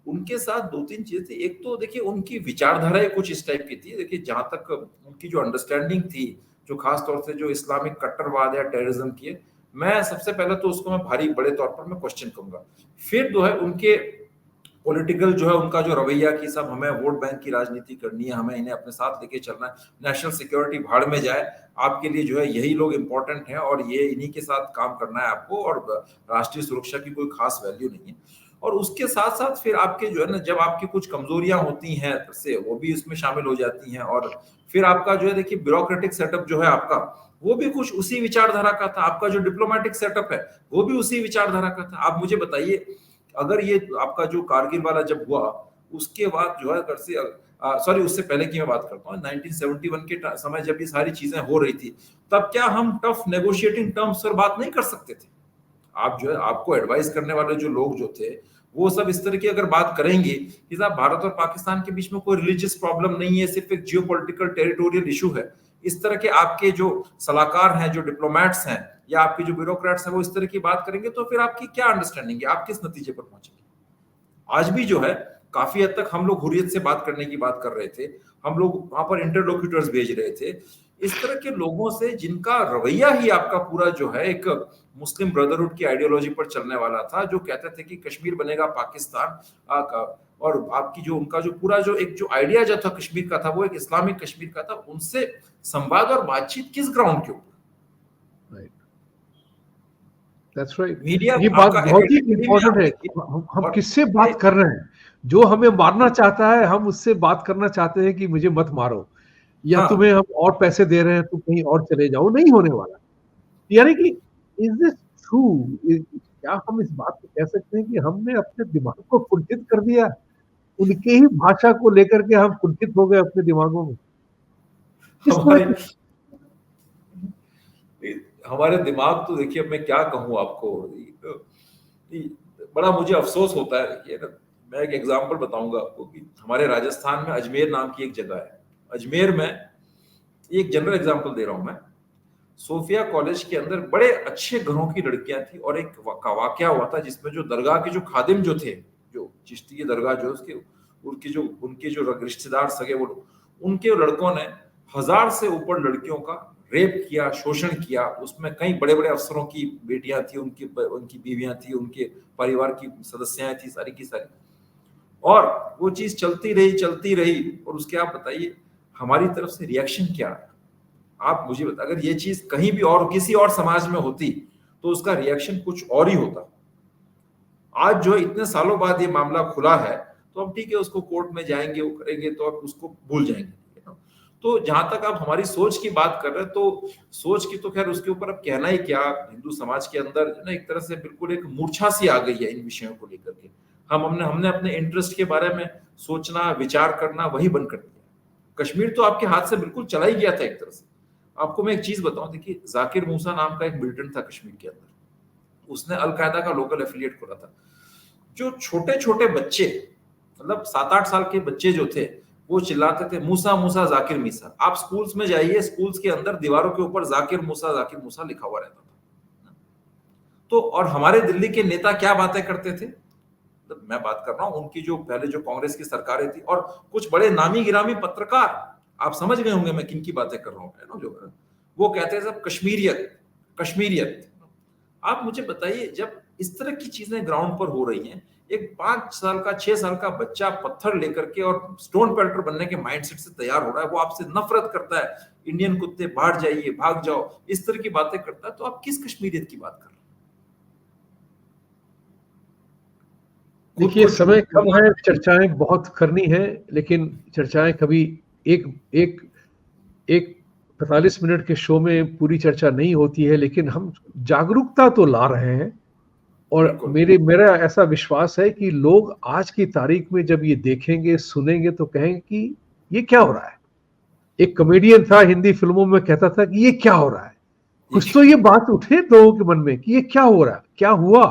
उनके साथ 2-3 चीजें थी। एक तो देखिए उनकी विचारधारा कुछ इस टाइप की थी। देखिए जहां तक उनकी जो अंडरस्टैंडिंग थी, जो खास तौर से जो इस्लामिक कट्टरवाद या टेररिज्म की, मैं सबसे पहले तो उसको मैं भारी बड़े तौर पर मैं क्वेश्चन करूंगा। फिर जो है उनके पॉलिटिकल जो है उनका जो रवैया कि सब हमें वोट बैंक की राजनीति करनी है, हमें इन्हें अपने साथ लेके चलना है, नेशनल सिक्योरिटी भाड़ में जाए, आपके लिए जो है यही लोग इंपॉर्टेंट हैं और ये इन्हीं के साथ काम करना है आपको, और राष्ट्रीय सुरक्षा की कोई खास वैल्यू नहीं है। और उसके साथ साथ फिर आपके जो है ना, जब आपकी कुछ कमजोरियां होती हैं से वो भी इसमें शामिल हो जाती हैं, और फिर आपका जो है देखिए ब्यूरोक्रेटिक सेटअप जो है आपका, वो भी कुछ उसी विचारधारा का था। आपका जो डिप्लोमेटिक सेटअप है वो भी उसी विचारधारा का था। आप मुझे बताइए, अगर ये आपका जो कारगिल वाला जब हुआ उसके बाद जो है सॉरी उससे पहले की मैं बात करता हूँ, 1971 के समय जब ये सारी चीजें हो रही थी, तब क्या हम टफ नेगोशिएटिंग टर्म्स पर बात नहीं कर सकते थे? आप जो है, आपको एडवाइस करने वाले जो लोग जो थे वो सब इस तरह की अगर बात करेंगे कि साहब भारत और पाकिस्तान के बीच में कोई रिलीजियस प्रॉब्लम नहीं है, सिर्फ एक जियोपॉलिटिकल टेरिटोरियल इशू है, इस तरह के आपके जो सलाहकार हैं, जो डिप्लोमेट्स हैं, या आपके जो ब्यूरोक्रेट्स हैं, वो इस तरह की बात करेंगे, तो फिर आपकी क्या अंडरस्टैंडिंग है, आप किस नतीजे पर पहुंचेंगे? आज भी जो है काफी हद तक हम लोग हुर्रियत से बात करने की बात कर रहे थे, हम लोग वहां पर इंटरलोक्यूटर्स भेज रहे थे, इस तरह के लोगों से जिनका रवैया ही आपका पूरा जो है एक मुस्लिम ब्रदरहुड की आइडियोलॉजी पर चलने वाला था, जो कहते थे कि कश्मीर बनेगा पाकिस्तान, और आपकी जो उनका जो पूरा जो एक जो आइडिया जो था कश्मीर का था वो एक इस्लामिक कश्मीर का था, उनसे संवाद और बातचीत किस ग्राउंड के ऊपर? That's right. मीडिया ये बात बहुत ही इम्पोर्टेंट है। हम किससे बात कर रहे हैं? जो हमें मारना चाहता है हम उससे बात करना चाहते हैं कि मुझे मत मारो, या हाँ, तुम्हें हम और पैसे दे रहे हैं तुम कहीं और चले जाओ, नहीं होने वाला। यानी कि इज दिस ट्रू? क्या हम इस बात को कह सकते हैं कि हमने अपने दिमाग को कुंठित कर दिया? उनके ही भाषा को लेकर के हम कुंठित हो गए अपने दिमागों में। हमारे दिमाग तो देखिए, अब मैं क्या कहूं आपको, बड़ा मुझे अफसोस होता है। देखिए ना, मैं एक एग्जांपल बताऊंगा आपको कि हमारे राजस्थान में अजमेर नाम की एक जगह है, अजमेर में एक जनरल एग्जांपल दे रहा हूं मैं, सोफिया कॉलेज के अंदर बड़े अच्छे घरों की लड़कियां थी, और एक वाकया हुआ था जिसमें जो दरगाह के जो खादिम जो थे, जो चिश्ती की दरगाह जो उसके उनके जो रिश्तेदार सगे वो, उनके लड़कों ने 1000 से ऊपर लड़कियों का रेप किया, शोषण किया। उसमें कई बड़े बड़े अफसरों की बेटियां थी, उनकी बीवियां थी, उनके परिवार की सदस्याएं थी, सारी की सारी। और वो चीज चलती रही, और उसके आप बताइए हमारी तरफ से रिएक्शन क्या है? आप मुझे बताइए, अगर ये चीज कहीं भी और किसी और समाज में होती तो उसका रिएक्शन कुछ और ही होता। आज जो इतने सालों बाद ये मामला खुला है, तो हम ठीक है उसको कोर्ट में जाएंगे, वो करेंगे, तो आप उसको भूल जाएंगे। तो जहां तक आप हमारी सोच की बात कर रहे हैं, तो सोच की तो खैर उसके ऊपर अब कहना ही क्या। हिंदू समाज के अंदर ना एक तरह से बिल्कुल एक मूर्छा सी आ गई है इन विषयों को लेकर के। हमने अपने इंटरेस्ट के बारे में सोचना, विचार करना वही बंद कर दिया। कश्मीर तो आपके हाथ से बिल्कुल चला ही गया था एक तरह से। आपको मैं एक चीज बताऊं, देखिए जाकिर मूसा नाम का एक मिलिटेंट था कश्मीर के अंदर, उसने अलकायदा का लोकल एफिलिएट खोला था। जो छोटे छोटे बच्चे, मतलब 7-8 साल के बच्चे जो थे, वो चिल्लाते थे मूसा मूसा जाकिर मीसा। आप स्कूल्स में जाइए, स्कूल्स के अंदर दीवारों के ऊपर जाकिर मूसा लिखा हुआ रहता था। तो और हमारे दिल्ली के नेता क्या बातें करते थे, तो मैं बात कर रहा हूं उनकी जो पहले जो कांग्रेस की सरकारें थी, और कुछ बड़े नामी गिरामी पत्रकार, आप समझ गए होंगे मैं किन की बातें कर रहा हूं, जो वो कहते हैं सब कश्मीरियत कश्मीरियत। आप मुझे बताइए, जब इस तरह की चीजें ग्राउंड पर हो रही हैं, एक 5 साल का 6 साल का बच्चा पत्थर लेकर के और स्टोन पेल्टर बनने के माइंडसेट से तैयार हो रहा है, वो आपसे नफरत करता है, इंडियन कुत्ते बाहर जाइए, भाग जाओ, इस तरह की बातें करता है, तो आप किस कश्मीरियत की बात कर रहे हैं? देखिए समय कम है, चर्चाएं बहुत करनी है, लेकिन चर्चाएं कभी एक एक एक 45 मिनट के शो में पूरी चर्चा नहीं होती है, लेकिन हम जागरूकता तो ला रहे हैं। और मेरा ऐसा विश्वास है कि लोग आज की तारीख में जब ये देखेंगे, सुनेंगे, तो कहेंगे कि ये क्या हो रहा है। एक कॉमेडियन था हिंदी फिल्मों में, कहता था कि ये क्या हो रहा है। कुछ तो ये बात उठे लोगों के मन में कि ये क्या हो रहा है, क्या हुआ।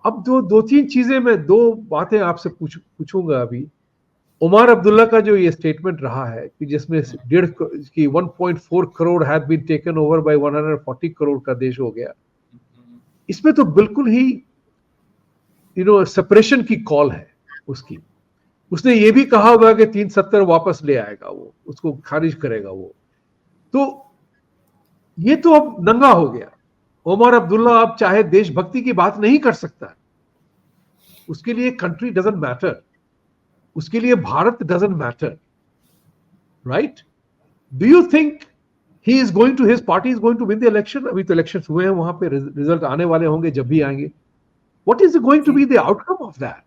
अब दो तीन चीजें, मैं 2 बातें आपसे पूछूंगा अभी। उमर अब्दुल्ला का जो ये स्टेटमेंट रहा है कि जिसमें 1.4 crore have been taken over by 140 crore का देश हो गया, इसमें तो बिल्कुल ही सेपरेशन की कॉल है उसकी। उसने ये भी कहा होगा कि 370 वापस ले आएगा, वो उसको खारिज करेगा वो। तो ये तो अब नंगा हो गया। उमर अब्दुल्ला अब चाहे देशभक्ति की बात नहीं कर सकता, उसके लिए कंट्री डजंट मैटर, उसके लिए Bharat doesn't matter, right? Do you think he is going to, his party is going to win the election? अभी तो इलेक्शन हुए हैं, वहां पे रिजल्ट आने वाले होंगे जब भी आएंगे. What is going to be the outcome of that?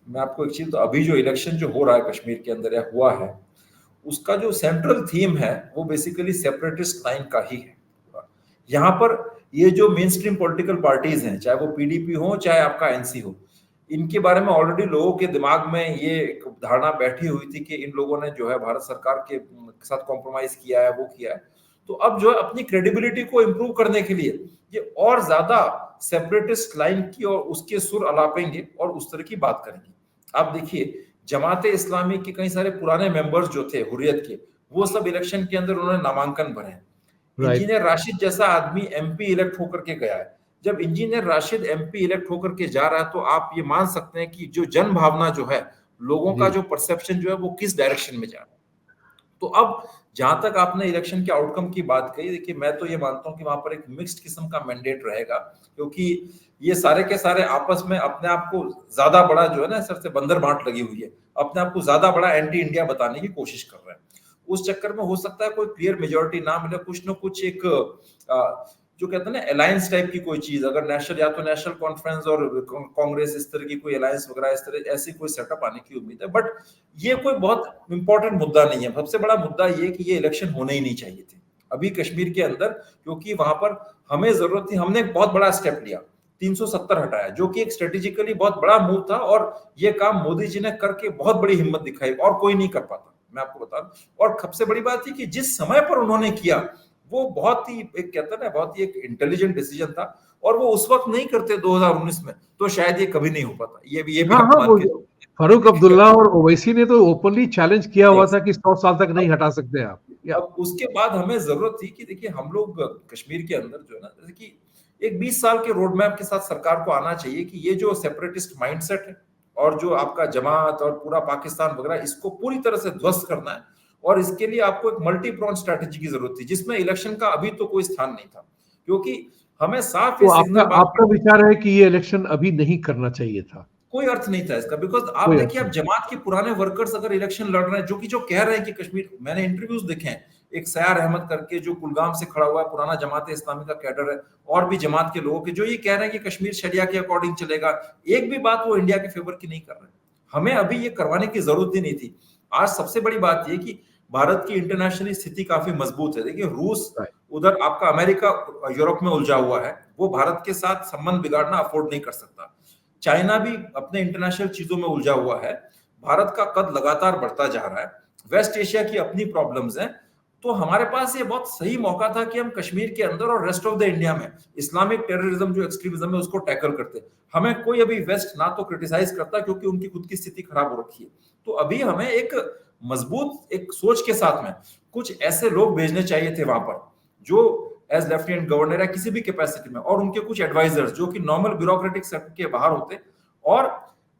मैं आपको एक चीज, तो अभी जो इलेक्शन जो हो रहा है कश्मीर के अंदर या हुआ है, उसका जो सेंट्रल थीम है वो बेसिकली सेपरेटिस्ट लाइन का ही है. यहाँ पर ये जो मेन स्ट्रीम पॉलिटिकल पार्टीज हैं, चाहे वो पीडीपी हो चाहे आपका एनसी हो, इनके बारे में ऑलरेडी लोगों के दिमाग में ये एक धारणा बैठी हुई थी कि इन लोगों ने जो है भारत सरकार के साथ कॉम्प्रोमाइज किया है, वो किया है. तो अब जो है अपनी क्रेडिबिलिटी को इंप्रूव करने के लिए ये और ज्यादा सेपरेटिस्ट लाइन की और उसके सुर अलापेंगे और उस तरह की बात करेंगे. आप देखिए, जमाते इस्लामी के कई सारे पुराने मेंबर्स जो थे हुर्रियत के, वो सब इलेक्शन के अंदर उन्होंने नामांकन भरे हैं. इंजीनियर राशिद जैसा आदमी एमपी इलेक्ट होकर के गया है. जब इंजीनियर राशिद एमपी इलेक्ट होकर के जा रहा है तो आप ये मान सकते हैं कि जो जन भावना जो है, लोगों का जो परसेप्शन जो है वो किस डायरेक्शन में जा रहा है. तो अब जहां तक आपने इलेक्शन के आउटकम की बात कही, देखिए मैं तो ये मानता हूं कि वहां पर एक मिक्स्ड किस्म का मैंडेट रहेगा, क्योंकि ये सारे के सारे आपस में अपने आप को ज्यादा बड़ा जो है ना, सर से बंदर बांट लगी हुई है, अपने आप को ज्यादा बड़ा एंटी इंडिया बताने की कोशिश कर रहे हैं. उस चक्कर में हो सकता है कोई क्लियर मेजोरिटी ना मिले, कुछ ना कुछ एक जो कहते हैं ना अलायंस टाइप की कोई चीज, अगर नेशनल या तो नेशनल कॉन्फ्रेंस और कांग्रेस इस तरह की कोई अलायंस वगैरह, इस तरह ऐसी कोई सेटअप आने की उम्मीद है. बट ये कोई बहुत इंपॉर्टेंट मुद्दा नहीं है. सबसे बड़ा मुद्दा ये कि ये इलेक्शन होने ही नहीं चाहिए थे अभी कश्मीर के अंदर, क्योंकि वहां पर हमें जरूरत थी. हमने एक बहुत बड़ा स्टेप लिया, 370 हटाया, जो कि एक स्ट्रेटेजिकली बहुत बड़ा मूव था, और ये काम मोदी जी ने करके बहुत बड़ी हिम्मत दिखाई और कोई नहीं कर पाता, मैं आपको बता दूं. और सबसे बड़ी बात थी कि जिस समय पर उन्होंने किया वो बहुत ही एक कहता है ना, बहुत ही एक इंटेलिजेंट डिसीजन था, और वो उस वक्त नहीं करते 2019 में तो शायद ये कभी नहीं हो पाता. ये भी फारूक अब्दुल्ला और ओवैसी ने तो ओपनली चैलेंज किया हुआ था कि 100 साल तक नहीं हटा सकते आप. अब उसके बाद हमें जरूरत थी कि देखिए हम लोग कश्मीर के अंदर जो है ना, जैसे कि एक 20 साल के रोड मैप के साथ सरकार को आना चाहिए कि ये जो सेपरेटिस्ट माइंडसेट है और जो आपका जमात और पूरा पाकिस्तान वगैरह, इसको पूरी तरह से ध्वस्त करना है. और इसके लिए आपको एक मल्टी प्रोन स्ट्रेटेजी की जरूरत थी, जिसमें इलेक्शन का अभी तो कोई स्थान नहीं था, क्योंकि हमें साफ तो आपका विचार है कि ये इलेक्शन अभी नहीं करना चाहिए था? कोई अर्थ नहीं था इसका, बिकॉज आप देखिए, आप जमात के पुराने वर्कर्स अगर इलेक्शन लड़ रहे हैं, जो कह रहे हैं कि कश्मीर, मैंने इंटरव्यूज देखे हैं, एक सयार अहमद करके जो कुलगाम से खड़ा हुआ है, पुराना जमात इस्लामी का कैडर है, और भी जमात के लोगों के जो ये कह रहे हैं कि कश्मीर शरिया के अकॉर्डिंग चलेगा, एक भी बात वो इंडिया के फेवर की नहीं कर रहे. हमें अभी ये करवाने की जरूरत ही नहीं थी. आज सबसे बड़ी बात ये कि भारत की इंटरनेशनली स्थिति काफी मजबूत है. देखिए रूस उधर, आपका अमेरिका यूरोप में उलझा हुआ है, वो भारत के साथ संबंध बिगाड़ना अफोर्ड नहीं कर सकता. चाइना भी अपने इंटरनेशनल चीजों में उलझा हुआ है. भारत का कद लगातार बढ़ता जा रहा है. वेस्ट एशिया की अपनी प्रॉब्लम्स हैं. तो हमारे पास ये बहुत सही मौका था कि हम कश्मीर के अंदर और रेस्ट ऑफ द इंडिया में इस्लामिक टेररिज्म जो एक्सट्रीमिज्म है उसको टैकल करते. हमें कोई अभी वेस्ट ना तो क्रिटिसाइज करता, क्योंकि उनकी खुद की स्थिति खराब हो रखी है. तो अभी हमें एक मजबूत एक सोच के साथ में कुछ ऐसे लोग भेजने चाहिए थे वहां पर, जो एज लेफ्टिनेंट गवर्नर या किसी भी कैपेसिटी में, और उनके कुछ एडवाइजर्स जो कि नॉर्मल ब्यूरोक्रेटिक सेक्टर के बाहर होते, और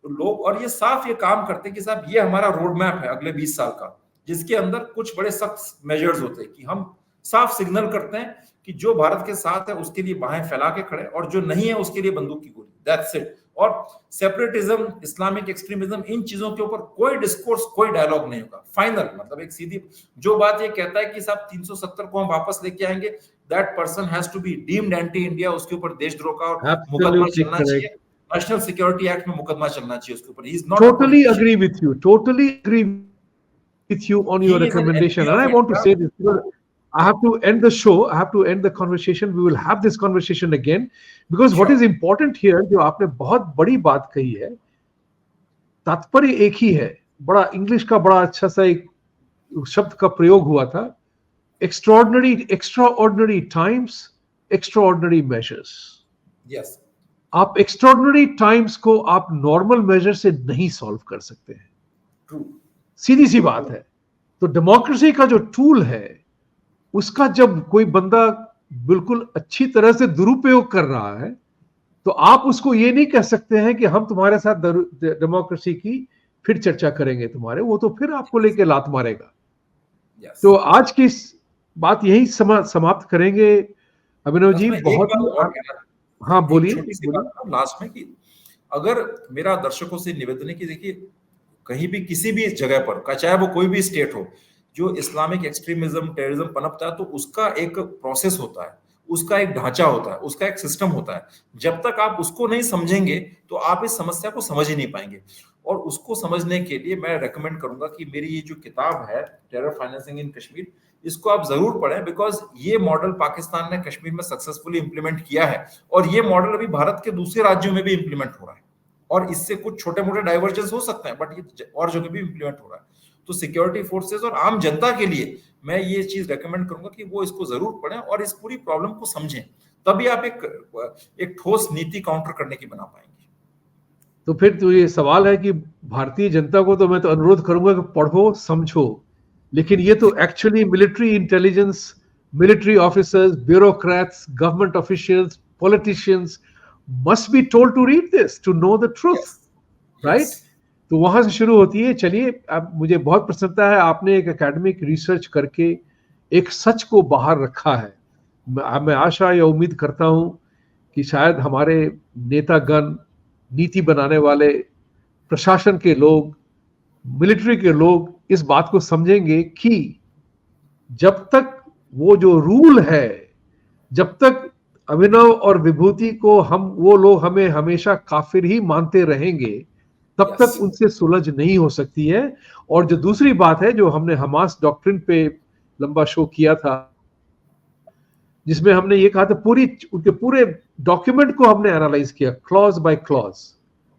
लोग और ये साफ ये काम करते कि साहब ये हमारा रोड मैप है अगले 20 साल का, जिसके अंदर कुछ बड़े सख्त मेजर्स होते हैं कि हम साफ सिग्नल करते हैं कि जो भारत के साथ है उसके लिए बाहें फैला के खड़े, और जो नहीं है उसके लिए बंदूक की गोली. That's it. और सेपरेटिज्म, इस्लामिक एक्सट्रीमिज्म, इन चीजों के ऊपर कोई डिस्कोर्स, कोई डायलॉग नहीं होगा. फाइनल मतलब एक सीधी जो बात ये कहता है कि साहब 370 को हम वापस लेके आएंगे, that person has to be deemed anti India. उसके ऊपर देशद्रोह का और मुकदमा चलना चाहिए, नेशनल सिक्योरिटी एक्ट में मुकदमा चलना चाहिए उसके ऊपर. He is not totally agree with you, totally agree with you on your recommendation. And I want to say this, I have to end the show, I have to end the conversation. We will have this conversation again, because what is important here, जो आपने बहुत बड़ी बात कही है, तात्पर्य एक ही है. बड़ा इंग्लिश का बड़ा अच्छा सा एक शब्द का प्रयोग हुआ था, extraordinary times, extraordinary measures. Yes. आप एक्स्ट्रॉर्डिनरी टाइम्स को आप नॉर्मल मेजर से नहीं सॉल्व कर सकते हैं. True. सीधी सी बात है. तो डेमोक्रेसी का जो टूल है, उसका जब कोई बंदा बिल्कुल अच्छी तरह से दुरुपयोग कर रहा है, तो आप उसको ये नहीं कह सकते हैं कि हम तुम्हारे साथ डेमोक्रेसी की फिर चर्चा करेंगे तुम्हारे, वो तो फिर आपको लेके लात मारेगा. Yes. तो आज की बात यही समाप्त करेंगे. अभिनव जी, बहुत ही, हाँ बोलिए. छोटी सी बात लास्ट में कि अगर मेरा दर्शकों से निवेदन है कि देखिए, कहीं भी किसी भी जगह पर, चाहे वो कोई भी स्टेट हो, जो इस्लामिक एक्सट्रीमिज्म, टेररिज्म पनपता है, तो उसका एक प्रोसेस होता है, उसका एक ढांचा होता है, उसका एक सिस्टम होता है। जब तक आप उसको नहीं समझेंगे तो आप इस समस्या को समझ ही नहीं पाएंगे। और उसको समझने के लिए मैं रेकमेंड करूंगा कि मेरी ये जो किताब है, टेरर फाइनेंसिंग इन कश्मीर, इसको आप जरूर पढ़ें, बिकॉज ये मॉडल पाकिस्तान ने कश्मीर में सक्सेसफुली इंप्लीमेंट किया है, और ये मॉडल अभी भारत के दूसरे राज्यों में भी इंप्लीमेंट हो रहा है। और इससे कुछ छोटे मोटे डाइवर्जेंस हो सकते हैं, बट ये और जगह भी इंप्लीमेंट हो रहा है। तो सिक्योरिटी फोर्सेस और आम जनता के लिए मैं ये चीज रेकमेंड करूंगा कि वो इसको जरूर पढ़ें और इस पूरी प्रॉब्लम को समझें, तभी आप एक ठोस नीति काउंटर करने की बना पाएंगे। तो फिर तो ये सवाल है कि भारतीय जनता को तो मैं तो अनुरोध करूंगा कि पढ़ो समझो, लेकिन ये तो actually military intelligence, military officers, bureaucrats, government officials, politicians must be told to read this to know the truth, right? तो वहां से शुरू होती है। चलिए, अब मुझे बहुत प्रसन्नता है, आपने एक एकेडमिक रिसर्च करके एक सच को बाहर रखा है। मैं आशा या उम्मीद करता हूं कि शायद हमारे नेतागण, नीति बनाने वाले, प्रशासन के लोग, मिलिट्री के लोग इस बात को समझेंगे कि जब तक वो जो रूल है, जब तक अभिनव और विभूति को वो लोग हमें हमेशा काफिर ही मानते रहेंगे, तब तक उनसे सुलझ नहीं हो सकती है। और जो दूसरी बात है, जो हमने हमास डॉक्ट्रिन पे लंबा शो किया था, जिसमें हमने ये कहा था, उनके पूरे डॉक्यूमेंट को हमने एनालाइज किया क्लॉज बाय क्लॉज।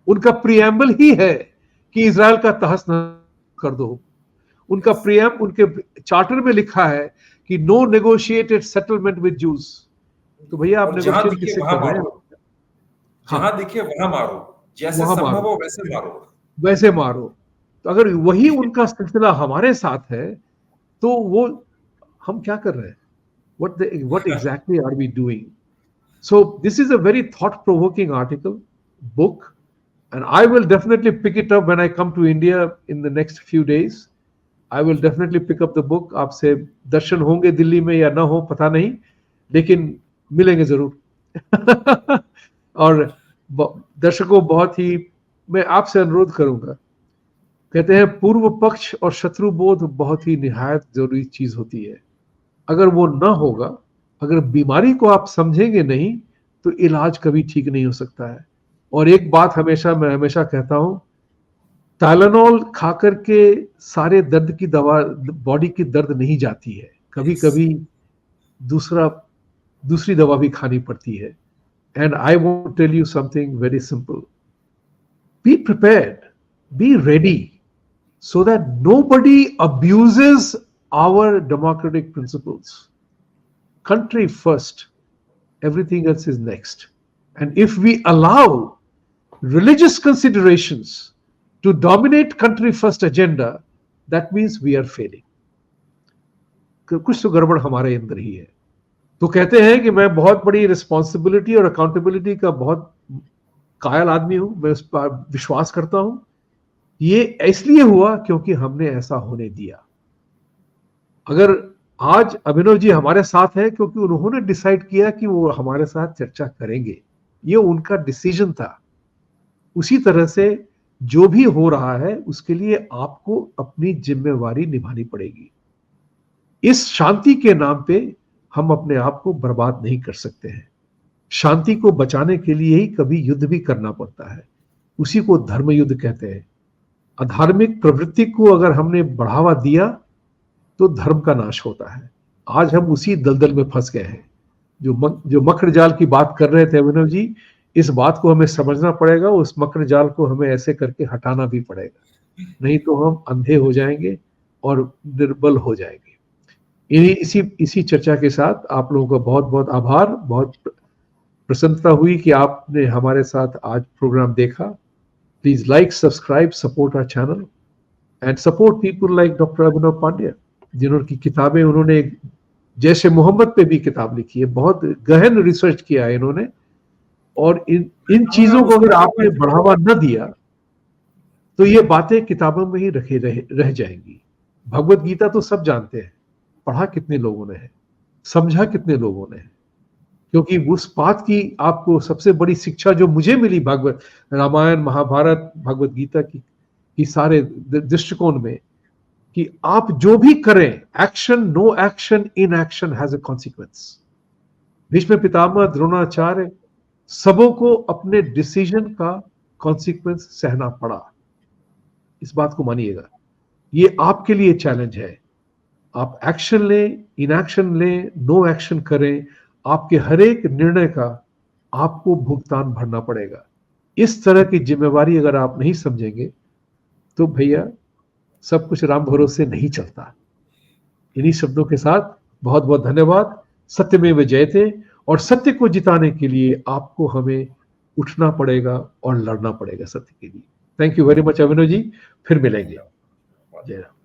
उनका प्रीएम्बल ही है कि इजराइल का तहस न कर दो। उनका प्रीएम्बल, उनके चार्टर में लिखा है कि no negotiated settlement with Jews. तो भैया आप नेगोशिएट किससे कर रहे हो? जहां दिखे वहां मारो, जैसे संभव हो वैसे मारो। तो अगर वही उनका सिलसिला हमारे साथ है, तो वो हम क्या कर रहे हैं? What exactly are we doing? So this is a very thought-provoking book, and I will definitely pick it up when I come to India in the next few days. I will definitely pick up the book. आपसे दर्शन होंगे दिल्ली में या ना हो पता नहीं, लेकिन मिलेंगे जरूर। और दर्शकों, बहुत ही मैं आपसे अनुरोध करूंगा, कहते हैं पूर्व पक्ष और शत्रु बोध बहुत ही निहायत जरूरी चीज होती है। अगर वो ना होगा, अगर बीमारी को आप समझेंगे नहीं, तो इलाज कभी ठीक नहीं हो सकता है। और एक बात मैं हमेशा कहता हूं, टाइलेनॉल खाकर के सारे दर्द की दवा, बॉडी की दर्द नहीं जाती है, कभी कभी दूसरी दवा भी खानी पड़ती है। And I want to tell you something very simple, be prepared, be ready, so that nobody abuses our democratic principles. Country first, everything else is next. And if we allow religious considerations to dominate country first agenda, that means we are failing. कुछ तो गड़बड़ हमारे अंदर ही है। तो कहते हैं कि मैं बहुत बड़ी रिस्पॉन्सिबिलिटी और अकाउंटेबिलिटी का बहुत कायल आदमी हूं, मैं उस पर विश्वास करता हूं। ये इसलिए हुआ क्योंकि हमने ऐसा होने दिया। अगर आज अभिनव जी हमारे साथ है, क्योंकि उन्होंने डिसाइड किया कि वो हमारे साथ चर्चा करेंगे, ये उनका डिसीजन था। उसी तरह से जो भी हो रहा है, उसके लिए आपको अपनी जिम्मेवारी निभानी पड़ेगी। इस शांति के नाम पे हम अपने आप को बर्बाद नहीं कर सकते हैं। शांति को बचाने के लिए ही कभी युद्ध भी करना पड़ता है, उसी को धर्म युद्ध कहते हैं। अधार्मिक प्रवृत्ति को अगर हमने बढ़ावा दिया तो धर्म का नाश होता है। आज हम उसी दलदल में फंस गए हैं। जो मकर जाल की बात कर रहे थे अभिनव जी, इस बात को हमें समझना पड़ेगा, उस मकर जाल को हमें ऐसे करके हटाना भी पड़ेगा, नहीं तो हम अंधे हो जाएंगे और निर्बल हो जाएंगे। इसी चर्चा के साथ आप लोगों का बहुत बहुत आभार। बहुत प्रसन्नता हुई कि आपने हमारे साथ आज प्रोग्राम देखा। Please like, subscribe, support our channel and support people like Dr. Abhinav Pandya, जिन्होंने किताबें, उन्होंने जैसे मोहम्मद पे भी किताब लिखी है, बहुत गहन रिसर्च किया है इन्होंने। और इन चीजों को अगर आपने बढ़ावा न दिया तो ये बातें किताबों में ही रह जाएंगी। भगवत गीता तो सब जानते हैं, पढ़ा कितने लोगों ने है, समझा कितने लोगों ने है, क्योंकि उस बात की आपको सबसे बड़ी शिक्षा जो मुझे मिली भागवत रामायण महाभारत भगवत गीता की सारे दृष्टिकोण में, कि आप जो भी करें, action no action inaction has a consequence. Bhishma Pitamah Dronacharya सबों को अपने डिसीजन का कॉन्सिक्वेंस सहना पड़ा। इस बात को मानिएगा, ये आपके लिए चैलेंज है। आप एक्शन लें, इनएक्शन लें, नो एक्शन करें, आपके हर एक निर्णय का आपको भुगतान भरना पड़ेगा। इस तरह की जिम्मेवारी अगर आप नहीं समझेंगे तो भैया सब कुछ राम भरोसे नहीं चलता। इन्हीं शब्दों के साथ बहुत बहुत धन्यवाद। सत्यमेव जयते, और सत्य को जिताने के लिए आपको हमें उठना पड़ेगा और लड़ना पड़ेगा सत्य के लिए। Thank you very much Abhinav ji, फिर मिलेंगे। जय राम।